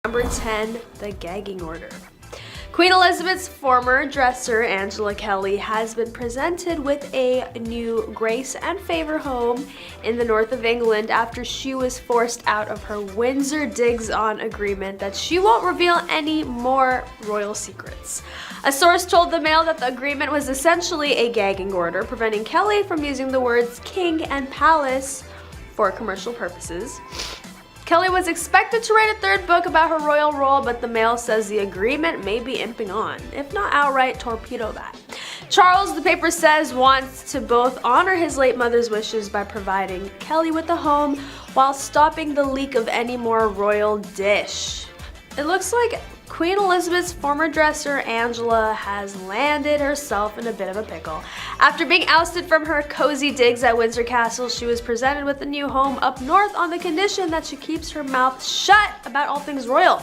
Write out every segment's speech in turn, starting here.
Number 10, the gagging order. Queen Elizabeth's former dresser, Angela Kelly, has been presented with a new grace and favor home in the north of England after she was forced out of her Windsor Digs-On agreement that she won't reveal any more royal secrets. A source told the Mail that the agreement was essentially a gagging order, preventing Kelly from using the words king and palace for commercial purposes. Kelly was expected to write a third book about her royal role, but the Mail says the agreement may be imping on, if not outright torpedo that. Charles, the paper says, wants to both honor his late mother's wishes by providing Kelly with a home while stopping the leak of any more royal dish. It looks like Queen Elizabeth's former dresser, Angela, has landed herself in a bit of a pickle. After being ousted from her cozy digs at Windsor Castle, she was presented with a new home up north on the condition that she keeps her mouth shut about all things royal.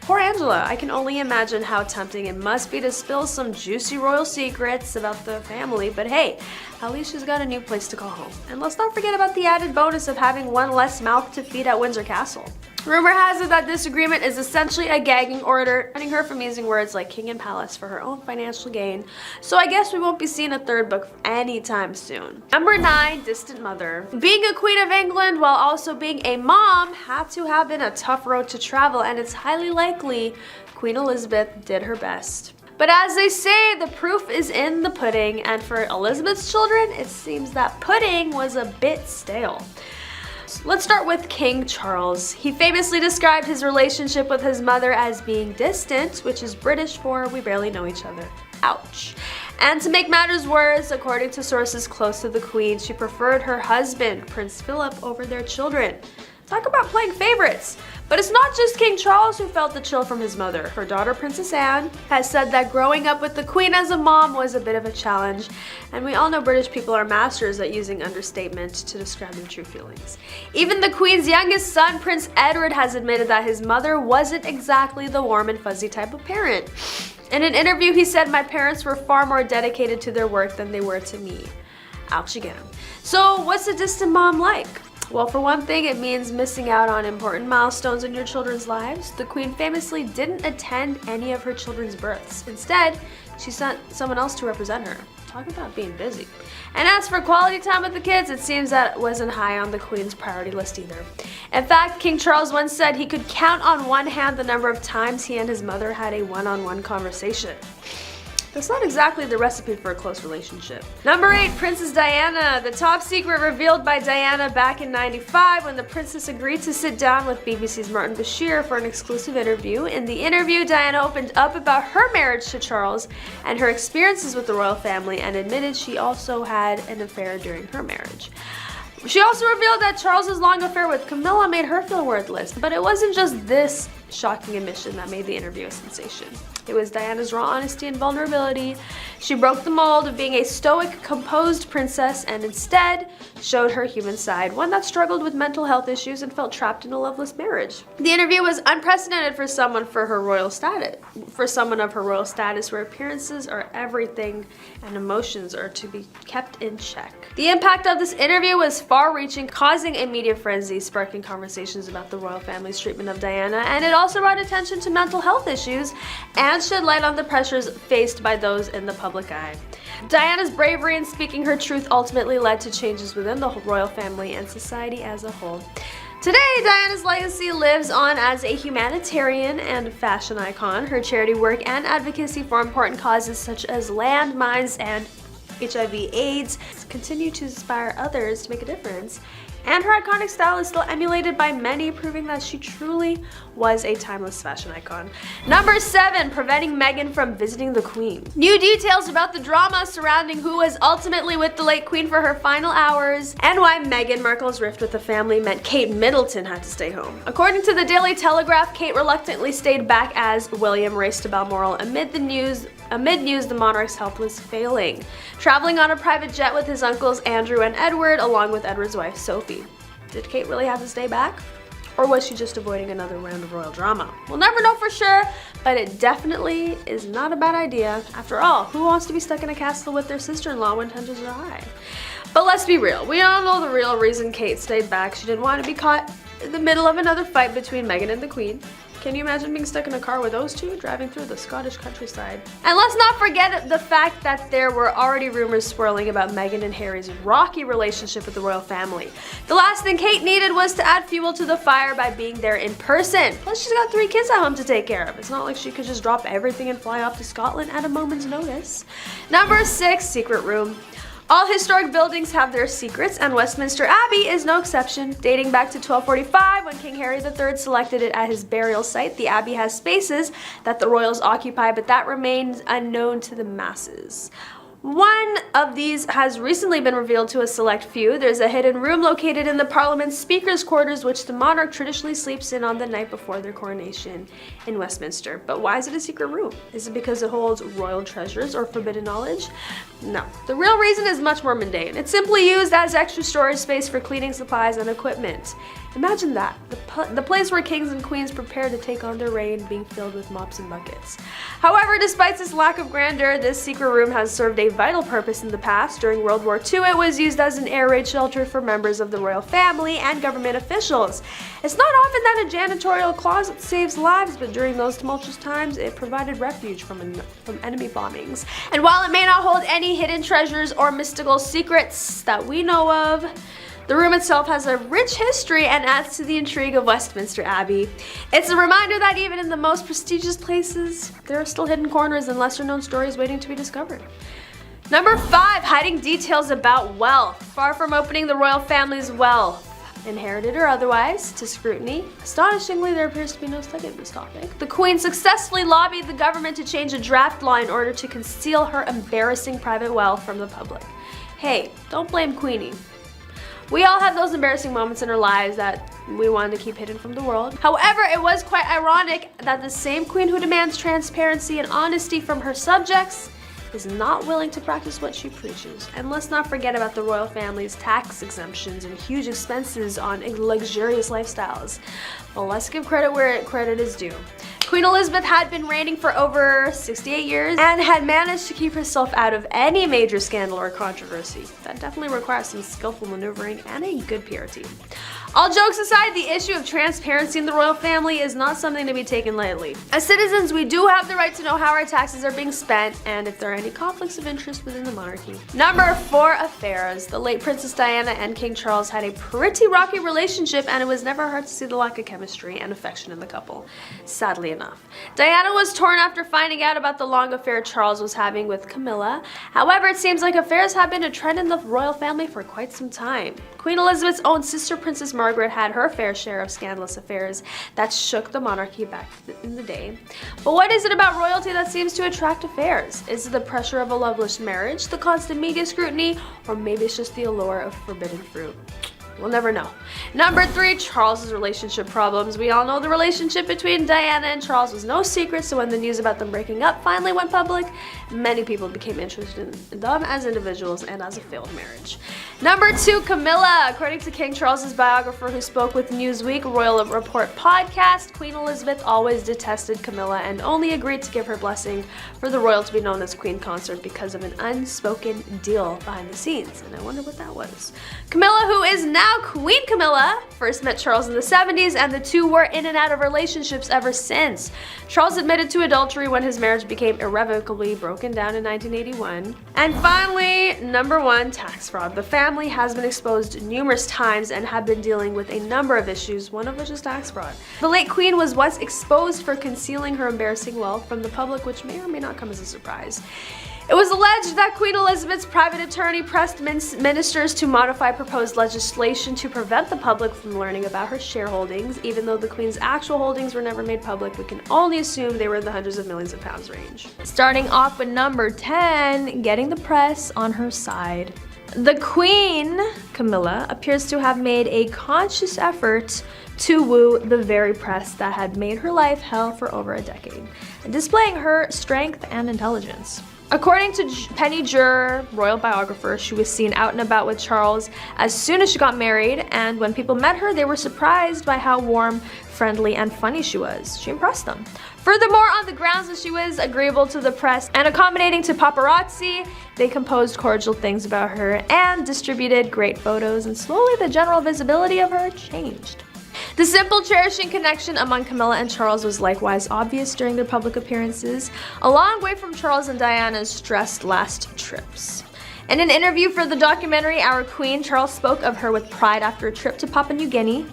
Poor Angela, I can only imagine how tempting it must be to spill some juicy royal secrets about the family, but hey, at least she's got a new place to call home. And let's not forget about the added bonus of having one less mouth to feed at Windsor Castle. Rumor has it that this agreement is essentially a gagging order, preventing her from using words like king and palace for her own financial gain. So I guess we won't be seeing a third book anytime soon. Number 9, distant mother. Being a queen of England while also being a mom had to have been a tough road to travel, and it's highly likely Queen Elizabeth did her best. But as they say, the proof is in the pudding, and for Elizabeth's children, it seems that pudding was a bit stale. Let's start with King Charles. He famously described his relationship with his mother as being distant, which is British for we barely know each other. Ouch. And to make matters worse, according to sources close to the Queen, she preferred her husband, Prince Philip, over their children. Talk about playing favorites. But it's not just King Charles who felt the chill from his mother. Her daughter, Princess Anne, has said that growing up with the Queen as a mom was a bit of a challenge, and we all know British people are masters at using understatement to describe their true feelings. Even the Queen's youngest son, Prince Edward, has admitted that his mother wasn't exactly the warm and fuzzy type of parent. In an interview, he said, "My parents were far more dedicated to their work than they were to me." Ouch again. So what's a distant mom like? Well, for one thing, it means missing out on important milestones in your children's lives. The Queen famously didn't attend any of her children's births. Instead, she sent someone else to represent her. Talk about being busy. And as for quality time with the kids, it seems that it wasn't high on the Queen's priority list either. In fact, King Charles once said he could count on one hand the number of times he and his mother had a one-on-one conversation. That's not exactly the recipe for a close relationship. Number 8, Princess Diana. The top secret revealed by Diana back in '95 when the princess agreed to sit down with BBC's Martin Bashir for an exclusive interview. In the interview, Diana opened up about her marriage to Charles and her experiences with the royal family, and admitted she also had an affair during her marriage. She also revealed that Charles's long affair with Camilla made her feel worthless, but it wasn't just this shocking admission that made the interview a sensation. It was Diana's raw honesty and vulnerability. She broke the mold of being a stoic, composed princess and instead showed her human side, one that struggled with mental health issues and felt trapped in a loveless marriage. The interview was unprecedented for someone of her royal status, where appearances are everything and emotions are to be kept in check. The impact of this interview was far-reaching, causing a media frenzy, sparking conversations about the royal family's treatment of Diana, and it also brought attention to mental health issues and shed light on the pressures faced by those in the public eye. Diana's bravery in speaking her truth ultimately led to changes within the royal family and society as a whole. Today, Diana's legacy lives on as a humanitarian and fashion icon. Her charity work and advocacy for important causes such as land, mines, and HIV/AIDS continue to inspire others to make a difference. And her iconic style is still emulated by many, proving that she truly was a timeless fashion icon. Number 7, preventing Meghan from visiting the Queen. New details about the drama surrounding who was ultimately with the late Queen for her final hours, and why Meghan Markle's rift with the family meant Kate Middleton had to stay home. According to the Daily Telegraph, Kate reluctantly stayed back as William raced to Balmoral amid news the monarch's health was failing, traveling on a private jet with his uncles Andrew and Edward, along with Edward's wife Sophie. Did Kate really have to stay back? Or was she just avoiding another round of royal drama? We'll never know for sure, but it definitely is not a bad idea. After all, who wants to be stuck in a castle with their sister-in-law when tensions are high? But let's be real, we all know the real reason Kate stayed back. She didn't want to be caught in the middle of another fight between Meghan and the Queen. Can you imagine being stuck in a car with those two driving through the Scottish countryside? And let's not forget the fact that there were already rumors swirling about Meghan and Harry's rocky relationship with the royal family. The last thing Kate needed was to add fuel to the fire by being there in person. Plus, she's got 3 kids at home to take care of. It's not like she could just drop everything and fly off to Scotland at a moment's notice. Number 6, secret room. All historic buildings have their secrets, and Westminster Abbey is no exception. Dating back to 1245, when King Harry III selected it as his burial site, the Abbey has spaces that the royals occupy, but that remains unknown to the masses. One of these has recently been revealed to a select few. There's a hidden room located in the Parliament's Speaker's quarters, which the monarch traditionally sleeps in on the night before their coronation in Westminster. But why is it a secret room? Is it because it holds royal treasures or forbidden knowledge? No. The real reason is much more mundane. It's simply used as extra storage space for cleaning supplies and equipment. Imagine that, the place where kings and queens prepare to take on their reign being filled with mops and buckets. However, despite this lack of grandeur, this secret room has served a vital purpose in the past. During World War II, it was used as an air raid shelter for members of the royal family and government officials. It's not often that a janitorial closet saves lives, but during those tumultuous times, it provided refuge from enemy bombings. And while it may not hold any hidden treasures or mystical secrets that we know of, the room itself has a rich history and adds to the intrigue of Westminster Abbey. It's a reminder that even in the most prestigious places, there are still hidden corners and lesser-known stories waiting to be discovered. Number 5, hiding details about wealth. Far from opening the royal family's wealth, inherited or otherwise, to scrutiny, astonishingly, there appears to be no study of this topic. The Queen successfully lobbied the government to change a draft law in order to conceal her embarrassing private wealth from the public. Hey, don't blame Queenie. We all have those embarrassing moments in our lives that we wanted to keep hidden from the world. However, it was quite ironic that the same queen who demands transparency and honesty from her subjects is not willing to practice what she preaches. And let's not forget about the royal family's tax exemptions and huge expenses on luxurious lifestyles. Well, let's give credit where credit is due. Queen Elizabeth had been reigning for over 68 years and had managed to keep herself out of any major scandal or controversy. That definitely requires some skillful maneuvering and a good PR team. All jokes aside, the issue of transparency in the royal family is not something to be taken lightly. As citizens, we do have the right to know how our taxes are being spent and if there are any conflicts of interest within the monarchy. Number 4, affairs. The late Princess Diana and King Charles had a pretty rocky relationship, and it was never hard to see the lack of chemistry and affection in the couple, sadly enough. Diana was torn after finding out about the long affair Charles was having with Camilla. However, it seems like affairs have been a trend in the royal family for quite some time. Queen Elizabeth's own sister, Princess Margaret, had her fair share of scandalous affairs that shook the monarchy back in the day. But what is it about royalty that seems to attract affairs? Is it the pressure of a loveless marriage, the constant media scrutiny, or maybe it's just the allure of forbidden fruit? We'll never know. Number 3, Charles's relationship problems. We all know the relationship between Diana and Charles was no secret, so when the news about them breaking up finally went public, many people became interested in them as individuals and as a failed marriage. Number 2, Camilla. According to King Charles's biographer who spoke with Newsweek Royal Report podcast, Queen Elizabeth always detested Camilla and only agreed to give her blessing for the royal to be known as Queen Consort because of an unspoken deal behind the scenes. And I wonder what that was. Camilla, who is now Queen Camilla, first met Charles in the 70s, and the two were in and out of relationships ever since. Charles admitted to adultery when his marriage became irrevocably broken down in 1981. And finally, number 1, tax fraud. The family has been exposed numerous times and have been dealing with a number of issues, one of which is tax fraud. The late Queen was once exposed for concealing her embarrassing wealth from the public, which may or may not come as a surprise. It was alleged that Queen Elizabeth's private attorney pressed ministers to modify proposed legislation to prevent the public from learning about her shareholdings. Even though the Queen's actual holdings were never made public, we can only assume they were in the hundreds of millions of pounds range. Starting off with number 10, getting the press on her side. The Queen, Camilla, appears to have made a conscious effort to woo the very press that had made her life hell for over a decade, displaying her strength and intelligence. According to Penny Juror, royal biographer, she was seen out and about with Charles as soon as she got married, and when people met her, they were surprised by how warm, friendly, and funny she was. She impressed them. Furthermore, on the grounds that she was agreeable to the press and accommodating to paparazzi, they composed cordial things about her and distributed great photos, and slowly the general visibility of her changed. The simple, cherishing connection among Camilla and Charles was likewise obvious during their public appearances, a long way from Charles and Diana's stressed last trips. In an interview for the documentary Our Queen, Charles spoke of her with pride after a trip to Papua New Guinea.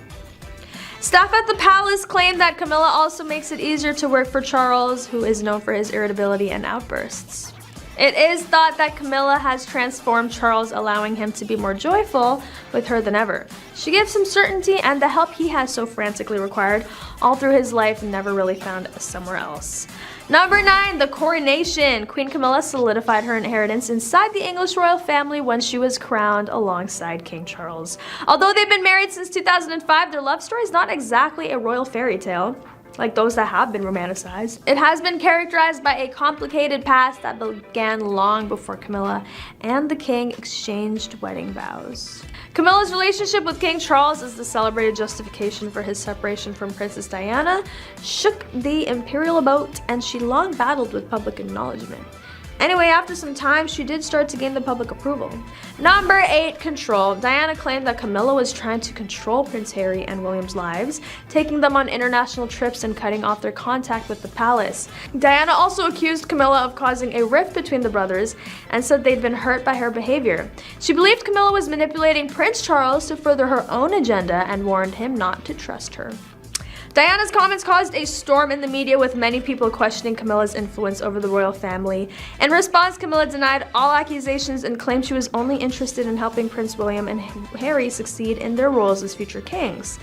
Staff at the palace claimed that Camilla also makes it easier to work for Charles, who is known for his irritability and outbursts. It is thought that Camilla has transformed Charles, allowing him to be more joyful with her than ever. She gives him certainty and the help he has so frantically required all through his life, never really found somewhere else. Number 9, the coronation. Queen Camilla solidified her inheritance inside the English royal family when she was crowned alongside King Charles. Although they've been married since 2005, their love story is not exactly a royal fairy tale like those that have been romanticized. It has been characterized by a complicated past that began long before Camilla and the king exchanged wedding vows. Camilla's relationship with King Charles as the celebrated justification for his separation from Princess Diana shook the imperial boat, and she long battled with public acknowledgement. Anyway, after some time, she did start to gain the public approval. Number 8, control. Diana claimed that Camilla was trying to control Prince Harry and William's lives, taking them on international trips and cutting off their contact with the palace. Diana also accused Camilla of causing a rift between the brothers and said they'd been hurt by her behavior. She believed Camilla was manipulating Prince Charles to further her own agenda and warned him not to trust her. Diana's comments caused a storm in the media, with many people questioning Camilla's influence over the royal family. In response, Camilla denied all accusations and claimed she was only interested in helping Prince William and Harry succeed in their roles as future kings.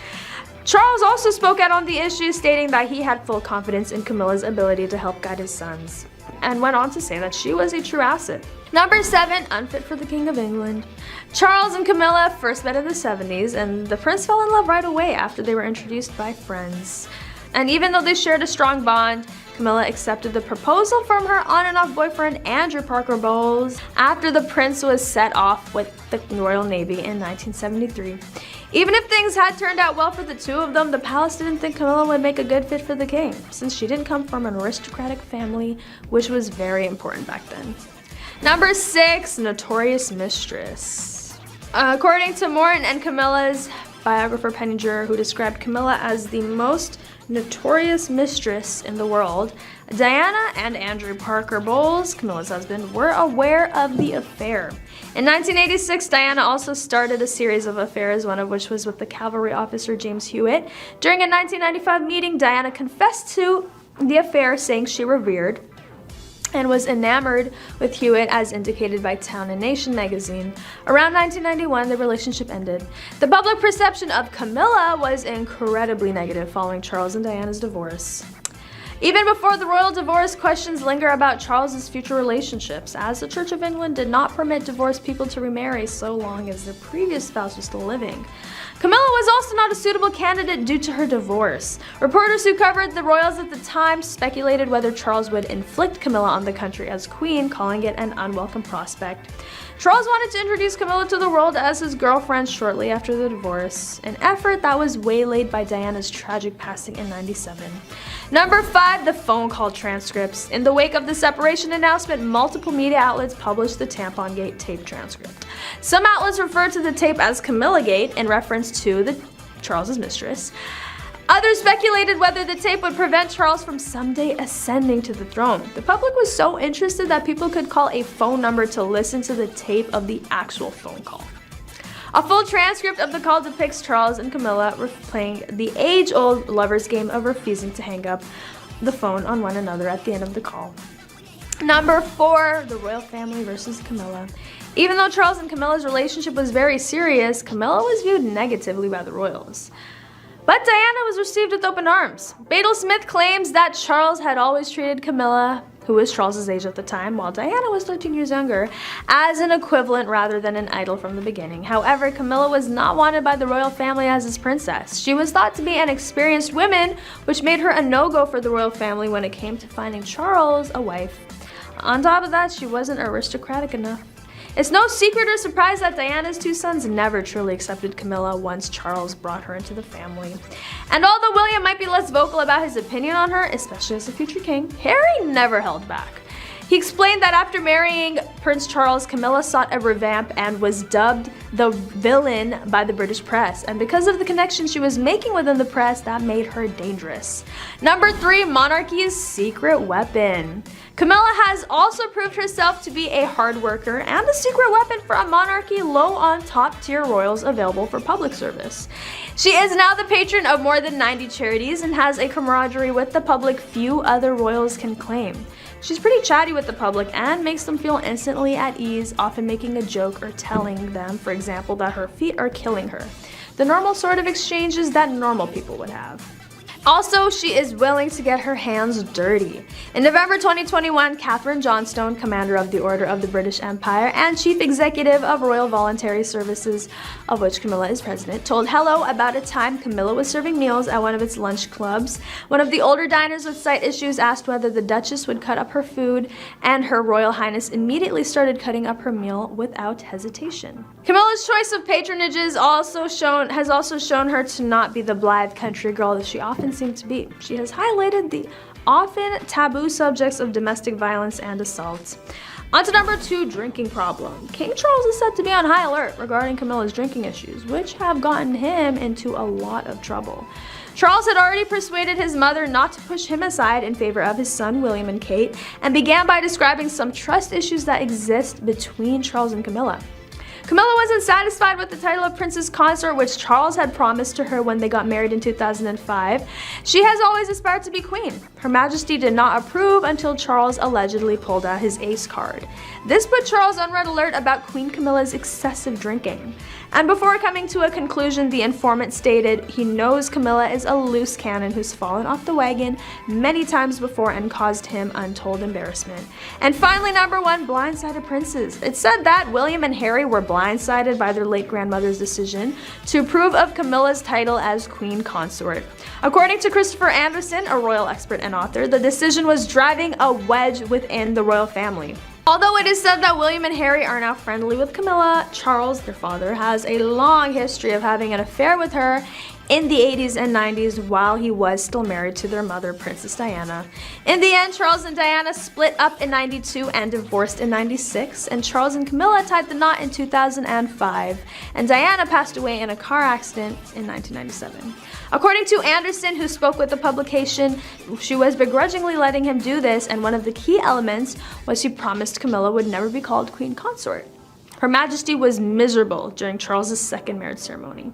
Charles also spoke out on the issue, stating that he had full confidence in Camilla's ability to help guide his sons, and went on to say that she was a true asset. Number 7, unfit for the King of England. Charles and Camilla first met in the 70s, and the prince fell in love right away after they were introduced by friends. And even though they shared a strong bond, Camilla accepted the proposal from her on and off boyfriend Andrew Parker Bowles after the prince was set off with the Royal Navy in 1973. Even if things had turned out well for the two of them, the palace didn't think Camilla would make a good fit for the king, since she didn't come from an aristocratic family, which was very important back then. Number 6, notorious mistress. According to Morton and Camilla's biographer Penny Juror, who described Camilla as the most notorious mistress in the world, Diana and Andrew Parker Bowles, Camilla's husband, were aware of the affair. In 1986, Diana also started a series of affairs, one of which was with the cavalry officer James Hewitt. During a 1995 meeting, Diana confessed to the affair, saying she revered and was enamored with Hewitt, as indicated by Town and Nation magazine. Around 1991, the relationship ended. The public perception of Camilla was incredibly negative following Charles and Diana's divorce. Even before the royal divorce, questions linger about Charles's future relationships, as the Church of England did not permit divorced people to remarry so long as their previous spouse was still living. Camilla was also not a suitable candidate due to her divorce. Reporters who covered the royals at the time speculated whether Charles would inflict Camilla on the country as queen, calling it an unwelcome prospect. Charles wanted to introduce Camilla to the world as his girlfriend shortly after the divorce, an effort that was waylaid by Diana's tragic passing in '97. Number 5, the phone call transcripts. In the wake of the separation announcement, multiple media outlets published the Tampon-gate tape transcript. Some outlets referred to the tape as Camilla-gate in reference to Charles's mistress. Others speculated whether the tape would prevent Charles from someday ascending to the throne. The public was so interested that people could call a phone number to listen to the tape of the actual phone call. A full transcript of the call depicts Charles and Camilla playing the age-old lover's game of refusing to hang up the phone on one another at the end of the call. Number 4, the royal family versus Camilla. Even though Charles and Camilla's relationship was very serious, Camilla was viewed negatively by the royals. But Diana was received with open arms. Badal Smith claims that Charles had always treated Camilla, who was Charles's age at the time, while Diana was 13 years younger, as an equivalent rather than an idol from the beginning. However, Camilla was not wanted by the royal family as his princess. She was thought to be an experienced woman, which made her a no-go for the royal family when it came to finding Charles a wife. On top of that, she wasn't aristocratic enough. It's no secret or surprise that Diana's two sons never truly accepted Camilla once Charles brought her into the family. And although William might be less vocal about his opinion on her, especially as a future king, Harry never held back. He explained that after marrying Prince Charles, Camilla sought a revamp and was dubbed the villain by the British press. And because of the connection she was making within the press, that made her dangerous. Number 3, monarchy's secret weapon. Camilla has also proved herself to be a hard worker and a secret weapon for a monarchy low on top-tier royals available for public service. She is now the patron of more than 90 charities and has a camaraderie with the public few other royals can claim. She's pretty chatty with the public and makes them feel instantly at ease, often making a joke or telling them, for example, that her feet are killing her. The normal sort of exchanges that normal people would have. Also, she is willing to get her hands dirty. In November 2021, Catherine Johnstone, Commander of the Order of the British Empire and Chief Executive of Royal Voluntary Services, of which Camilla is president, told Hello about a time Camilla was serving meals at one of its lunch clubs. One of the older diners with sight issues asked whether the Duchess would cut up her food, and Her Royal Highness immediately started cutting up her meal without hesitation. Camilla's choice of patronages has also shown her to not be the blithe country girl that she often seemed to be. She has highlighted the often taboo subjects of domestic violence and assault. On to number 2, drinking problem. King Charles is said to be on high alert regarding Camilla's drinking issues, which have gotten him into a lot of trouble. Charles had already persuaded his mother not to push him aside in favor of his son William and Kate, and began by describing some trust issues that exist between Charles and Camilla. Camilla wasn't satisfied with the title of Princess Consort, which Charles had promised to her when they got married in 2005. She has always aspired to be queen. Her Majesty did not approve until Charles allegedly pulled out his ace card. This put Charles on red alert about Queen Camilla's excessive drinking. And before coming to a conclusion, the informant stated he knows Camilla is a loose cannon who's fallen off the wagon many times before and caused him untold embarrassment. And finally, number 1, blindsided princes. It's said that William and Harry were blindsided by their late grandmother's decision to approve of Camilla's title as queen consort. According to Christopher Anderson, a royal expert and author, the decision was driving a wedge within the royal family. Although it is said that William and Harry are now friendly with Camilla, Charles, their father, has a long history of having an affair with her in the 80s and 90s while he was still married to their mother, Princess Diana. In the end, Charles and Diana split up in 92 and divorced in 96, and Charles and Camilla tied the knot in 2005, and Diana passed away in a car accident in 1997. According to Anderson, who spoke with the publication, she was begrudgingly letting him do this, and one of the key elements was she promised Camilla would never be called queen consort. Her Majesty was miserable during Charles's second marriage ceremony.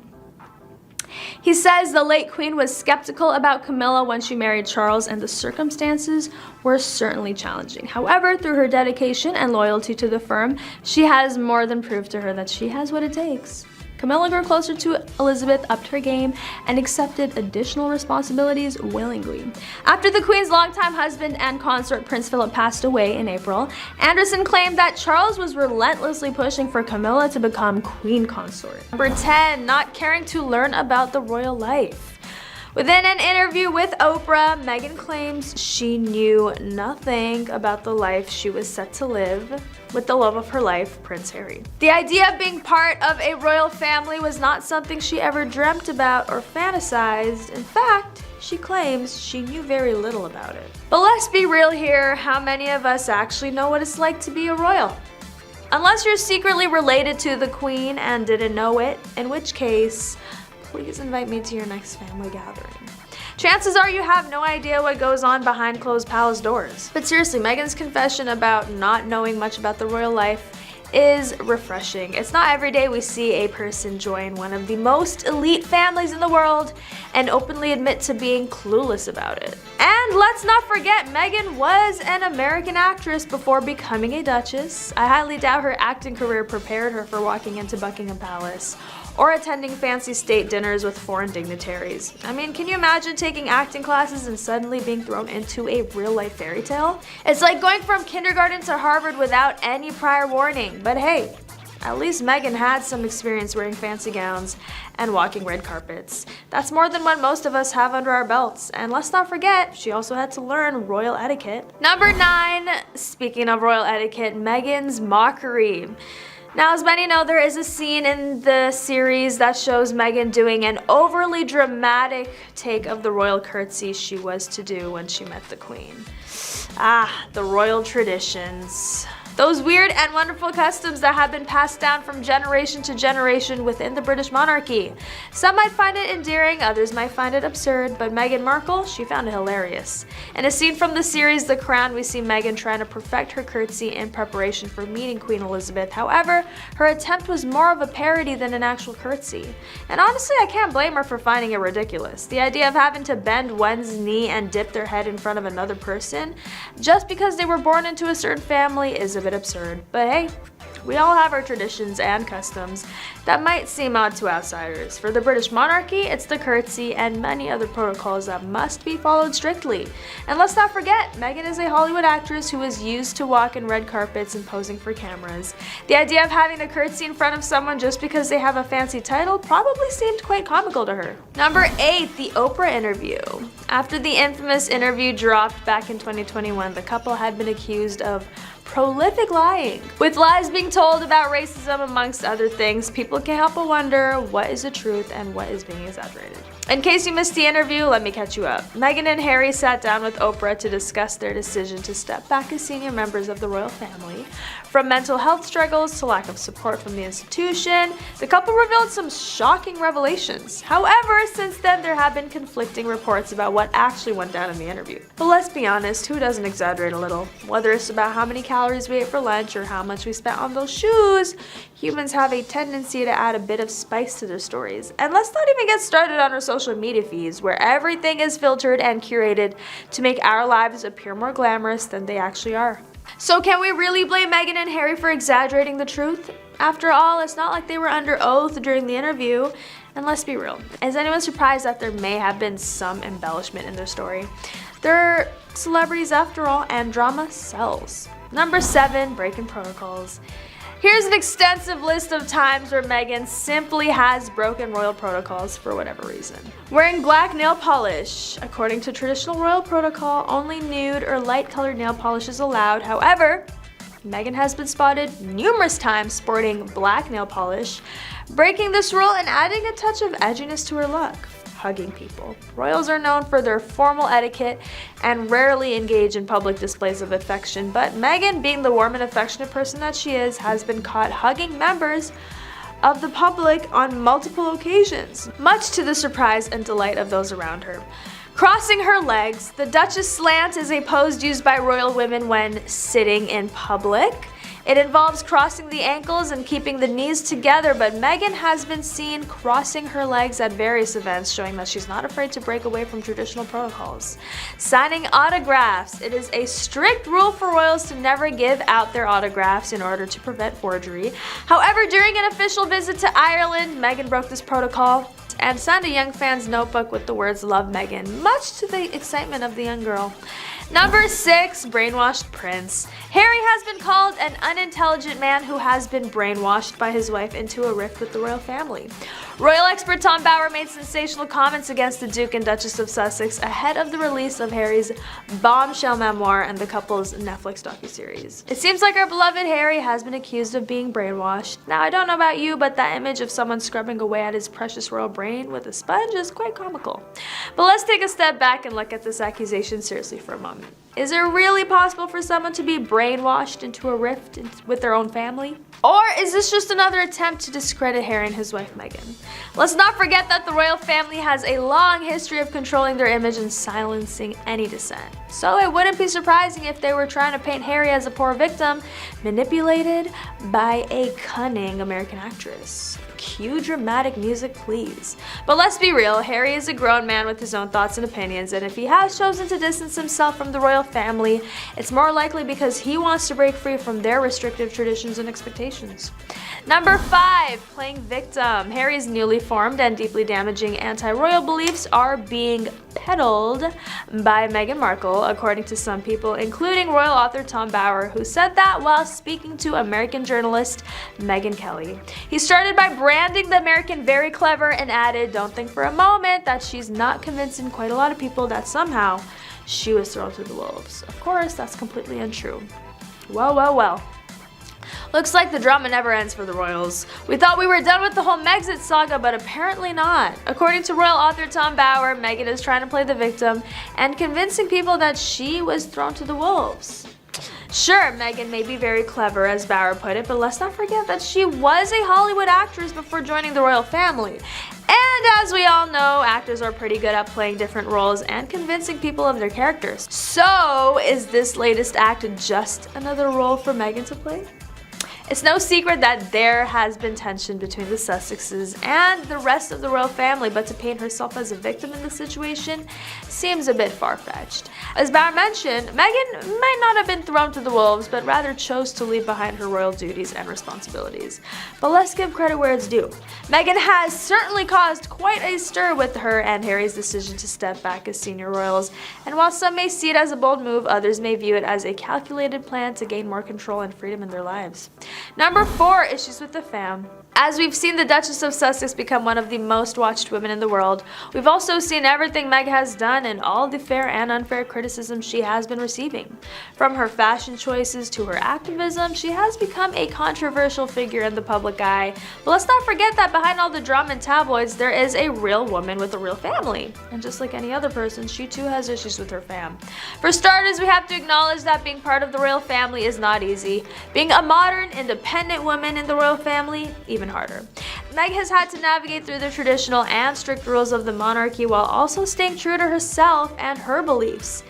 He says the late queen was skeptical about Camilla when she married Charles, and the circumstances were certainly challenging. However, through her dedication and loyalty to the firm, she has more than proved to her that she has what it takes. Camilla grew closer to Elizabeth, upped her game, and accepted additional responsibilities willingly. After the Queen's longtime husband and consort Prince Philip passed away in April, Anderson claimed that Charles was relentlessly pushing for Camilla to become queen consort. Number 10, not caring to learn about the royal life. Within an interview with Oprah, Meghan claims she knew nothing about the life she was set to live with the love of her life, Prince Harry. The idea of being part of a royal family was not something she ever dreamt about or fantasized. In fact, she claims she knew very little about it. But let's be real here, how many of us actually know what it's like to be a royal? Unless you're secretly related to the Queen and didn't know it, in which case, please invite me to your next family gathering. Chances are you have no idea what goes on behind closed palace doors. But seriously, Meghan's confession about not knowing much about the royal life is refreshing. It's not every day we see a person join one of the most elite families in the world and openly admit to being clueless about it. And let's not forget, Meghan was an American actress before becoming a duchess. I highly doubt her acting career prepared her for walking into Buckingham Palace or attending fancy state dinners with foreign dignitaries. I mean, can you imagine taking acting classes and suddenly being thrown into a real-life fairy tale? It's like going from kindergarten to Harvard without any prior warning. But hey, at least Meghan had some experience wearing fancy gowns and walking red carpets. That's more than what most of us have under our belts. And let's not forget, she also had to learn royal etiquette. Number 9, speaking of royal etiquette, Meghan's mockery. Now, as many know, there is a scene in the series that shows Meghan doing an overly dramatic take of the royal curtsy she was to do when she met the Queen. Ah, the royal traditions. Those weird and wonderful customs that have been passed down from generation to generation within the British monarchy. Some might find it endearing, others might find it absurd, but Meghan Markle, she found it hilarious. In a scene from the series The Crown, we see Meghan trying to perfect her curtsy in preparation for meeting Queen Elizabeth. However, her attempt was more of a parody than an actual curtsy. And honestly, I can't blame her for finding it ridiculous. The idea of having to bend one's knee and dip their head in front of another person just because they were born into a certain family is a bit absurd, but hey, we all have our traditions and customs that might seem odd to outsiders. For the British monarchy, it's the curtsy and many other protocols that must be followed strictly. And let's not forget, Meghan is a Hollywood actress who is used to walking red carpets and posing for cameras. The idea of having a curtsy in front of someone just because they have a fancy title probably seemed quite comical to her. Number 8, the Oprah interview. After the infamous interview dropped back in 2021, the couple had been accused of prolific lying, with lies being told about racism amongst other things. People can't help but wonder what is the truth and what is being exaggerated. In case you missed the interview, let me catch you up. Meghan and Harry sat down with Oprah to discuss their decision to step back as senior members of the royal family. From mental health struggles to lack of support from the institution, the couple revealed some shocking revelations. However, since then there have been conflicting reports about what actually went down in the interview. But let's be honest, who doesn't exaggerate a little? Whether it's about how many calories we ate for lunch or how much we spent on those shoes, humans have a tendency to add a bit of spice to their stories. And let's not even get started on our social media feeds, where everything is filtered and curated to make our lives appear more glamorous than they actually are. So can we really blame Meghan and Harry for exaggerating the truth? After all, it's not like they were under oath during the interview. And let's be real, is anyone surprised that there may have been some embellishment in their story? They're celebrities after all, and drama sells. Number 7, breaking protocols. Here's an extensive list of times where Meghan simply has broken royal protocols for whatever reason. Wearing black nail polish. According to traditional royal protocol, only nude or light colored nail polish is allowed. However, Meghan has been spotted numerous times sporting black nail polish, breaking this rule and adding a touch of edginess to her look. Hugging people. Royals are known for their formal etiquette and rarely engage in public displays of affection, but Meghan, being the warm and affectionate person that she is, has been caught hugging members of the public on multiple occasions, much to the surprise and delight of those around her. Crossing her legs. The Duchess slant is a pose used by royal women when sitting in public. It involves crossing the ankles and keeping the knees together, but Meghan has been seen crossing her legs at various events, showing that she's not afraid to break away from traditional protocols. Signing autographs. It is a strict rule for royals to never give out their autographs in order to prevent forgery. However, during an official visit to Ireland, Meghan broke this protocol and signed a young fan's notebook with the words "Love Meghan," much to the excitement of the young girl. Number 6, brainwashed prince. Harry has been called an unintelligent man who has been brainwashed by his wife into a rift with the royal family. Royal expert Tom Bower made sensational comments against the Duke and Duchess of Sussex ahead of the release of Harry's bombshell memoir and the couple's Netflix docuseries. It seems like our beloved Harry has been accused of being brainwashed. Now, I don't know about you, but that image of someone scrubbing away at his precious royal brain with a sponge is quite comical. But let's take a step back and look at this accusation seriously for a moment. Is it really possible for someone to be brainwashed into a rift with their own family? Or is this just another attempt to discredit Harry and his wife Meghan? Let's not forget that the royal family has a long history of controlling their image and silencing any dissent. So it wouldn't be surprising if they were trying to paint Harry as a poor victim, manipulated by a cunning American actress. Cue dramatic music, please. But let's be real, Harry is a grown man with his own thoughts and opinions, and if he has chosen to distance himself from the royal family, it's more likely because he wants to break free from their restrictive traditions and expectations. Number 5, playing victim. Harry's newly formed and deeply damaging anti-royal beliefs are being peddled by Meghan Markle, according to some people, including royal author Tom Bower, who said that while speaking to American journalist Megyn Kelly. He started by branding the American very clever and added, "Don't think for a moment that she's not convincing quite a lot of people that somehow she was thrown to the wolves." Of course, that's completely untrue. Well, well, well. Looks like the drama never ends for the royals. We thought we were done with the whole Megxit saga, but apparently not. According to royal author Tom Bauer, Meghan is trying to play the victim and convincing people that she was thrown to the wolves. Sure, Meghan may be very clever, as Bauer put it, but let's not forget that she was a Hollywood actress before joining the royal family. And as we all know, actors are pretty good at playing different roles and convincing people of their characters. So, is this latest act just another role for Meghan to play? It's no secret that there has been tension between the Sussexes and the rest of the royal family, but to paint herself as a victim in this situation seems a bit far-fetched. As Bauer mentioned, Meghan might not have been thrown to the wolves, but rather chose to leave behind her royal duties and responsibilities. But let's give credit where it's due. Meghan has certainly caused quite a stir with her and Harry's decision to step back as senior royals, and while some may see it as a bold move, others may view it as a calculated plan to gain more control and freedom in their lives. Number 4, issues with the fam. As we've seen the Duchess of Sussex become one of the most watched women in the world, we've also seen everything Meg has done and all the fair and unfair criticism she has been receiving. From her fashion choices to her activism, she has become a controversial figure in the public eye. But let's not forget that behind all the drama in tabloids, there is a real woman with a real family. And just like any other person, she too has issues with her fam. For starters, we have to acknowledge that being part of the royal family is not easy. Being a modern, independent woman in the royal family, even harder. Meg has had to navigate through the traditional and strict rules of the monarchy while also staying true to herself and her beliefs.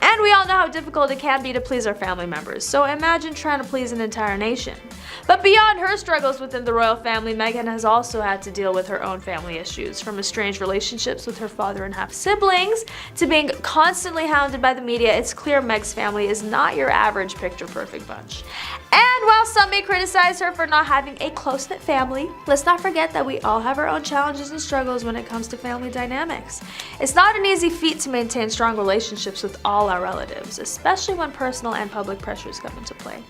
And we all know how difficult it can be to please our family members, so imagine trying to please an entire nation. But beyond her struggles within the royal family, Meghan has also had to deal with her own family issues, from estranged relationships with her father and half-siblings to being constantly hounded by the media. It's clear Meg's family is not your average picture-perfect bunch. And while some may criticize her for not having a close-knit family, let's not forget that we all have our own challenges and struggles when it comes to family dynamics. It's not an easy feat to maintain strong relationships with all our relatives, especially when personal and public pressures come into play.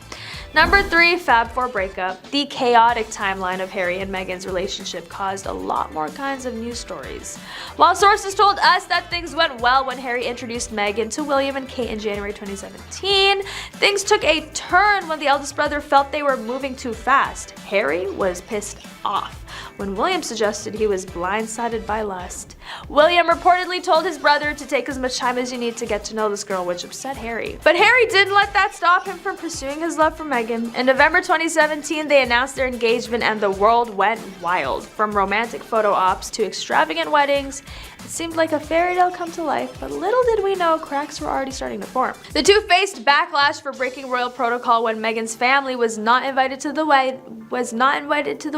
Number 3, Fab Four breakup. The chaotic timeline of Harry and Meghan's relationship caused a lot more kinds of news stories. While sources told us that things went well when Harry introduced Meghan to William and Kate in January 2017, things took a turn when the eldest brother felt they were moving too fast. Harry was pissed off when William suggested he was blindsided by lust. William reportedly told his brother to take as much time as you need to get to know this girl, which upset Harry. But Harry didn't let that stop him from pursuing his love for Meghan. In November 2017, they announced their engagement and the world went wild. From romantic photo ops to extravagant weddings, it seemed like a fairy tale come to life, but little did we know cracks were already starting to form. The two faced backlash for breaking royal protocol when Meghan's family was not invited to the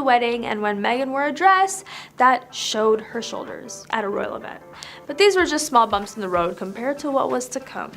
wedding, and when Meghan wore a dress that showed her shoulders at a royal event. But these were just small bumps in the road compared to what was to come.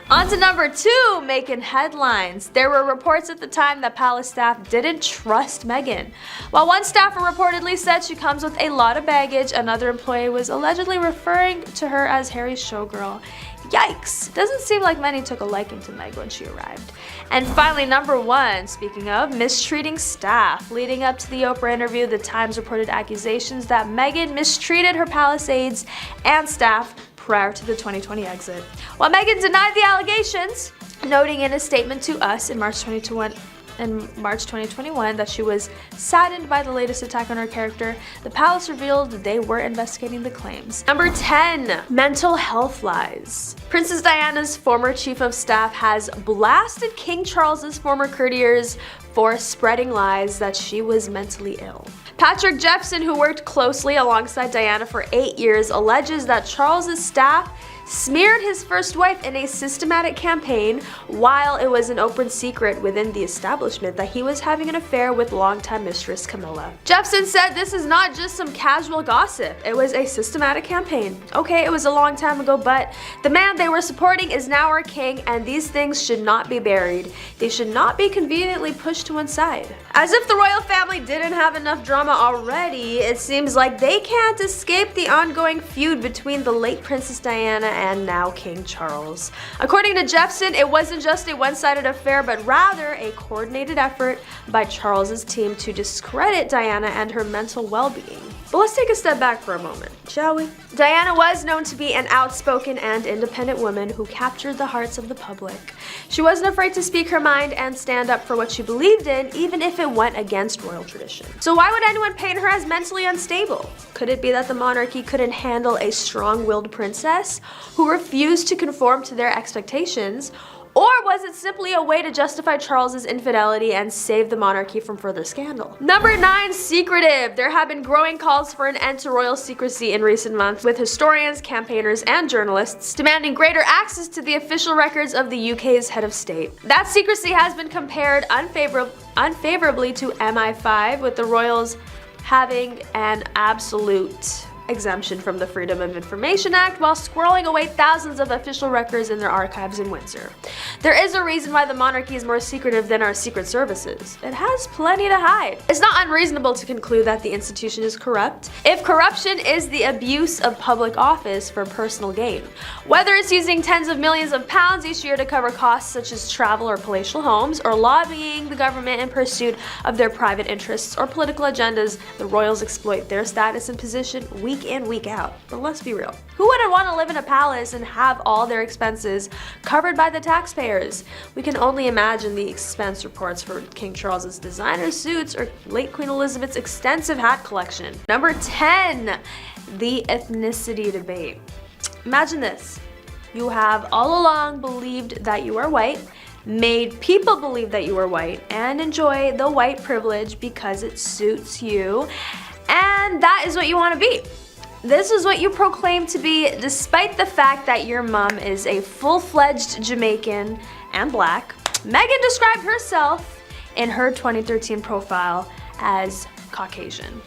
On to number 2, making headlines. There were reports at the time that palace staff didn't trust Meghan. While one staffer reportedly said she comes with a lot of baggage, another employee was allegedly referring to her as Harry's showgirl. Yikes! Doesn't seem like many took a liking to Meg when she arrived. And finally, number 1, speaking of mistreating staff. Leading up to the Oprah interview, the Times reported accusations that Meghan mistreated her palace aides and staff prior to the 2020 exit. While Meghan denied the allegations, noting in a statement to us in March 2021 that she was saddened by the latest attack on her character, the palace revealed they were investigating the claims. Number 10, mental health lies. Princess Diana's former chief of staff has blasted King Charles's former courtiers for spreading lies that she was mentally ill. Patrick Jeffson, who worked closely alongside Diana for 8 years, alleges that Charles's staff smeared his first wife in a systematic campaign while it was an open secret within the establishment that he was having an affair with longtime mistress Camilla. Jeffson said this is not just some casual gossip, it was a systematic campaign. Okay, it was a long time ago, but the man they were supporting is now our king, and these things should not be buried. They should not be conveniently pushed to one side. As if the royal family didn't have enough drama already, it seems like they can't escape the ongoing feud between the late Princess Diana and now King Charles. According to Jeffson, it wasn't just a one-sided affair, but rather a coordinated effort by Charles's team to discredit Diana and her mental well-being. But let's take a step back for a moment, shall we? Diana was known to be an outspoken and independent woman who captured the hearts of the public. She wasn't afraid to speak her mind and stand up for what she believed in, even if it went against royal tradition. So why would anyone paint her as mentally unstable? Could it be that the monarchy couldn't handle a strong-willed princess who refused to conform to their expectations? Or was it simply a way to justify Charles's infidelity and save the monarchy from further scandal? Number 9, secretive. There have been growing calls for an end to royal secrecy in recent months, with historians, campaigners, and journalists demanding greater access to the official records of the UK's head of state. That secrecy has been compared unfavorably to MI5, with the royals having an absolute exemption from the Freedom of Information Act while squirreling away thousands of official records in their archives in Windsor. There is a reason why the monarchy is more secretive than our secret services. It has plenty to hide. It's not unreasonable to conclude that the institution is corrupt. If corruption is the abuse of public office for personal gain, whether it's using tens of millions of pounds each year to cover costs such as travel or palatial homes, or lobbying the government in pursuit of their private interests or political agendas, the royals exploit their status and position week in, week out. But let's be real. Who wouldn't want to live in a palace and have all their expenses covered by the taxpayers? We can only imagine the expense reports for King Charles's designer suits or late Queen Elizabeth's extensive hat collection. Number 10, the ethnicity debate. Imagine this. You have all along believed that you are white, made people believe that you are white, and enjoy the white privilege because it suits you, and that is what you want to be. This is what you proclaim to be, despite the fact that your mom is a full-fledged Jamaican and black. Meghan described herself in her 2013 profile as Caucasian.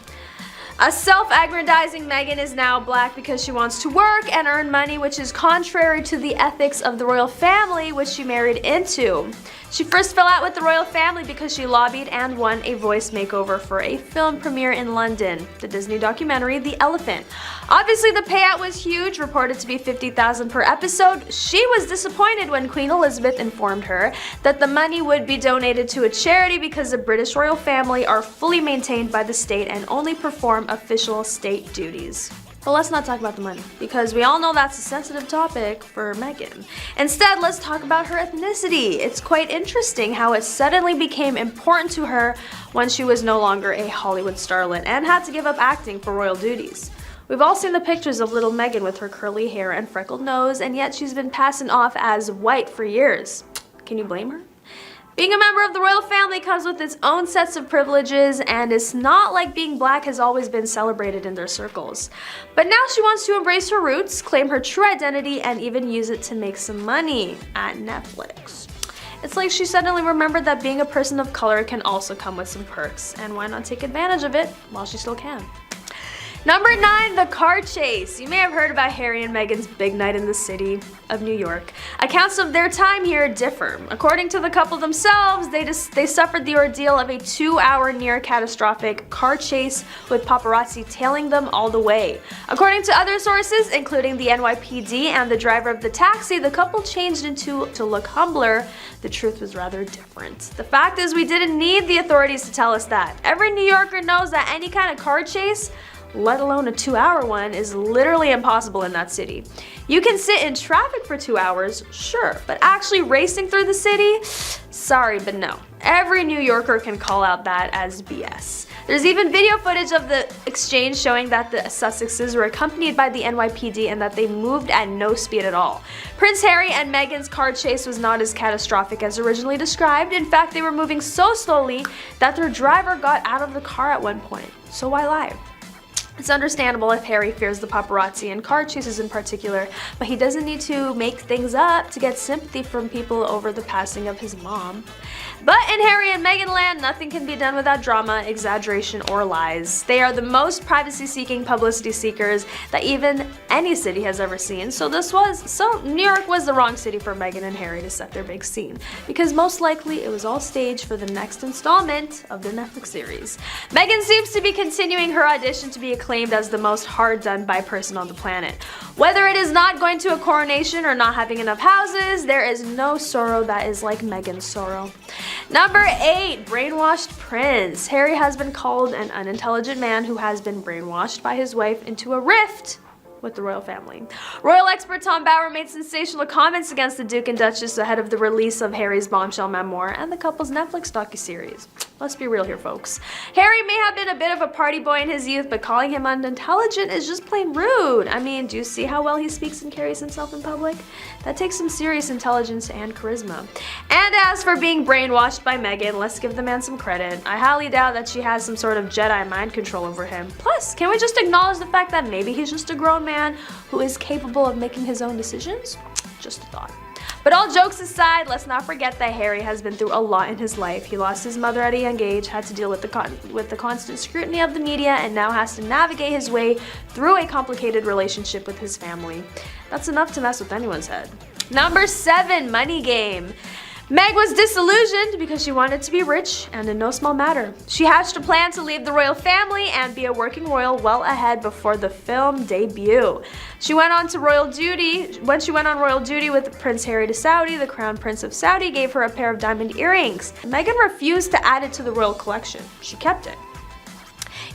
A self-aggrandizing Meghan is now black because she wants to work and earn money, which is contrary to the ethics of the royal family, which she married into. She first fell out with the royal family because she lobbied and won a voice makeover for a film premiere in London, the Disney documentary The Elephant. Obviously the payout was huge, reported to be $50,000 per episode. She was disappointed when Queen Elizabeth informed her that the money would be donated to a charity because the British royal family are fully maintained by the state and only perform official state duties. But let's not talk about the money, because we all know that's a sensitive topic for Meghan. Instead, let's talk about her ethnicity. It's quite interesting how it suddenly became important to her when she was no longer a Hollywood starlet and had to give up acting for royal duties. We've all seen the pictures of little Meghan with her curly hair and freckled nose, and yet she's been passing off as white for years. Can you blame her? Being a member of the royal family comes with its own sets of privileges, and it's not like being black has always been celebrated in their circles. But now she wants to embrace her roots, claim her true identity, and even use it to make some money at Netflix. It's like she suddenly remembered that being a person of color can also come with some perks, and why not take advantage of it while she still can? Number 9, the car chase. You may have heard about Harry and Meghan's big night in the city of New York. Accounts of their time here differ. According to the couple themselves, they suffered the ordeal of a 2-hour near catastrophic car chase with paparazzi tailing them all the way. According to other sources, including the NYPD and the driver of the taxi, the couple changed into to look humbler. The truth was rather different. The fact is, we didn't need the authorities to tell us that. Every New Yorker knows that any kind of car chase, let alone a 2-hour one, is literally impossible in that city. You can sit in traffic for 2 hours, sure, but actually racing through the city? Sorry, but no. Every New Yorker can call out that as BS. There's even video footage of the exchange showing that the Sussexes were accompanied by the NYPD and that they moved at no speed at all. Prince Harry and Meghan's car chase was not as catastrophic as originally described. In fact, they were moving so slowly that their driver got out of the car at one point. So why lie? It's understandable if Harry fears the paparazzi and car chases in particular, but he doesn't need to make things up to get sympathy from people over the passing of his mom. But in Harry and Meghan land, nothing can be done without drama, exaggeration, or lies. They are the most privacy-seeking publicity seekers that even any city has ever seen, so New York was the wrong city for Meghan and Harry to set their big scene, because most likely it was all staged for the next installment of their Netflix series. Meghan seems to be continuing her audition to be acclaimed as the most hard-done-by person on the planet. Whether it is not going to a coronation or not having enough houses, there is no sorrow that is like Meghan's sorrow. Number 8, brainwashed prince. Harry has been called an unintelligent man who has been brainwashed by his wife into a rift with the royal family. Royal expert Tom Bauer made sensational comments against the Duke and Duchess ahead of the release of Harry's bombshell memoir and the couple's Netflix docuseries. Let's be real here, folks. Harry may have been a bit of a party boy in his youth, but calling him unintelligent is just plain rude. I mean, do you see how well he speaks and carries himself in public? That takes some serious intelligence and charisma. And as for being brainwashed by Meghan, let's give the man some credit. I highly doubt that she has some sort of Jedi mind control over him. Plus, can we just acknowledge the fact that maybe he's just a grown man who is capable of making his own decisions? Just a thought. But all jokes aside, let's not forget that Harry has been through a lot in his life. He lost his mother at a young age, had to deal with the constant scrutiny of the media, and now has to navigate his way through a complicated relationship with his family. That's enough to mess with anyone's head. Number 7, money game. Meg was disillusioned because she wanted to be rich, and in no small matter. She hatched a plan to leave the royal family and be a working royal well ahead before the film debut. When she went on royal duty with Prince Harry to Saudi, the Crown Prince of Saudi gave her a pair of diamond earrings. Meghan refused to add it to the royal collection. She kept it.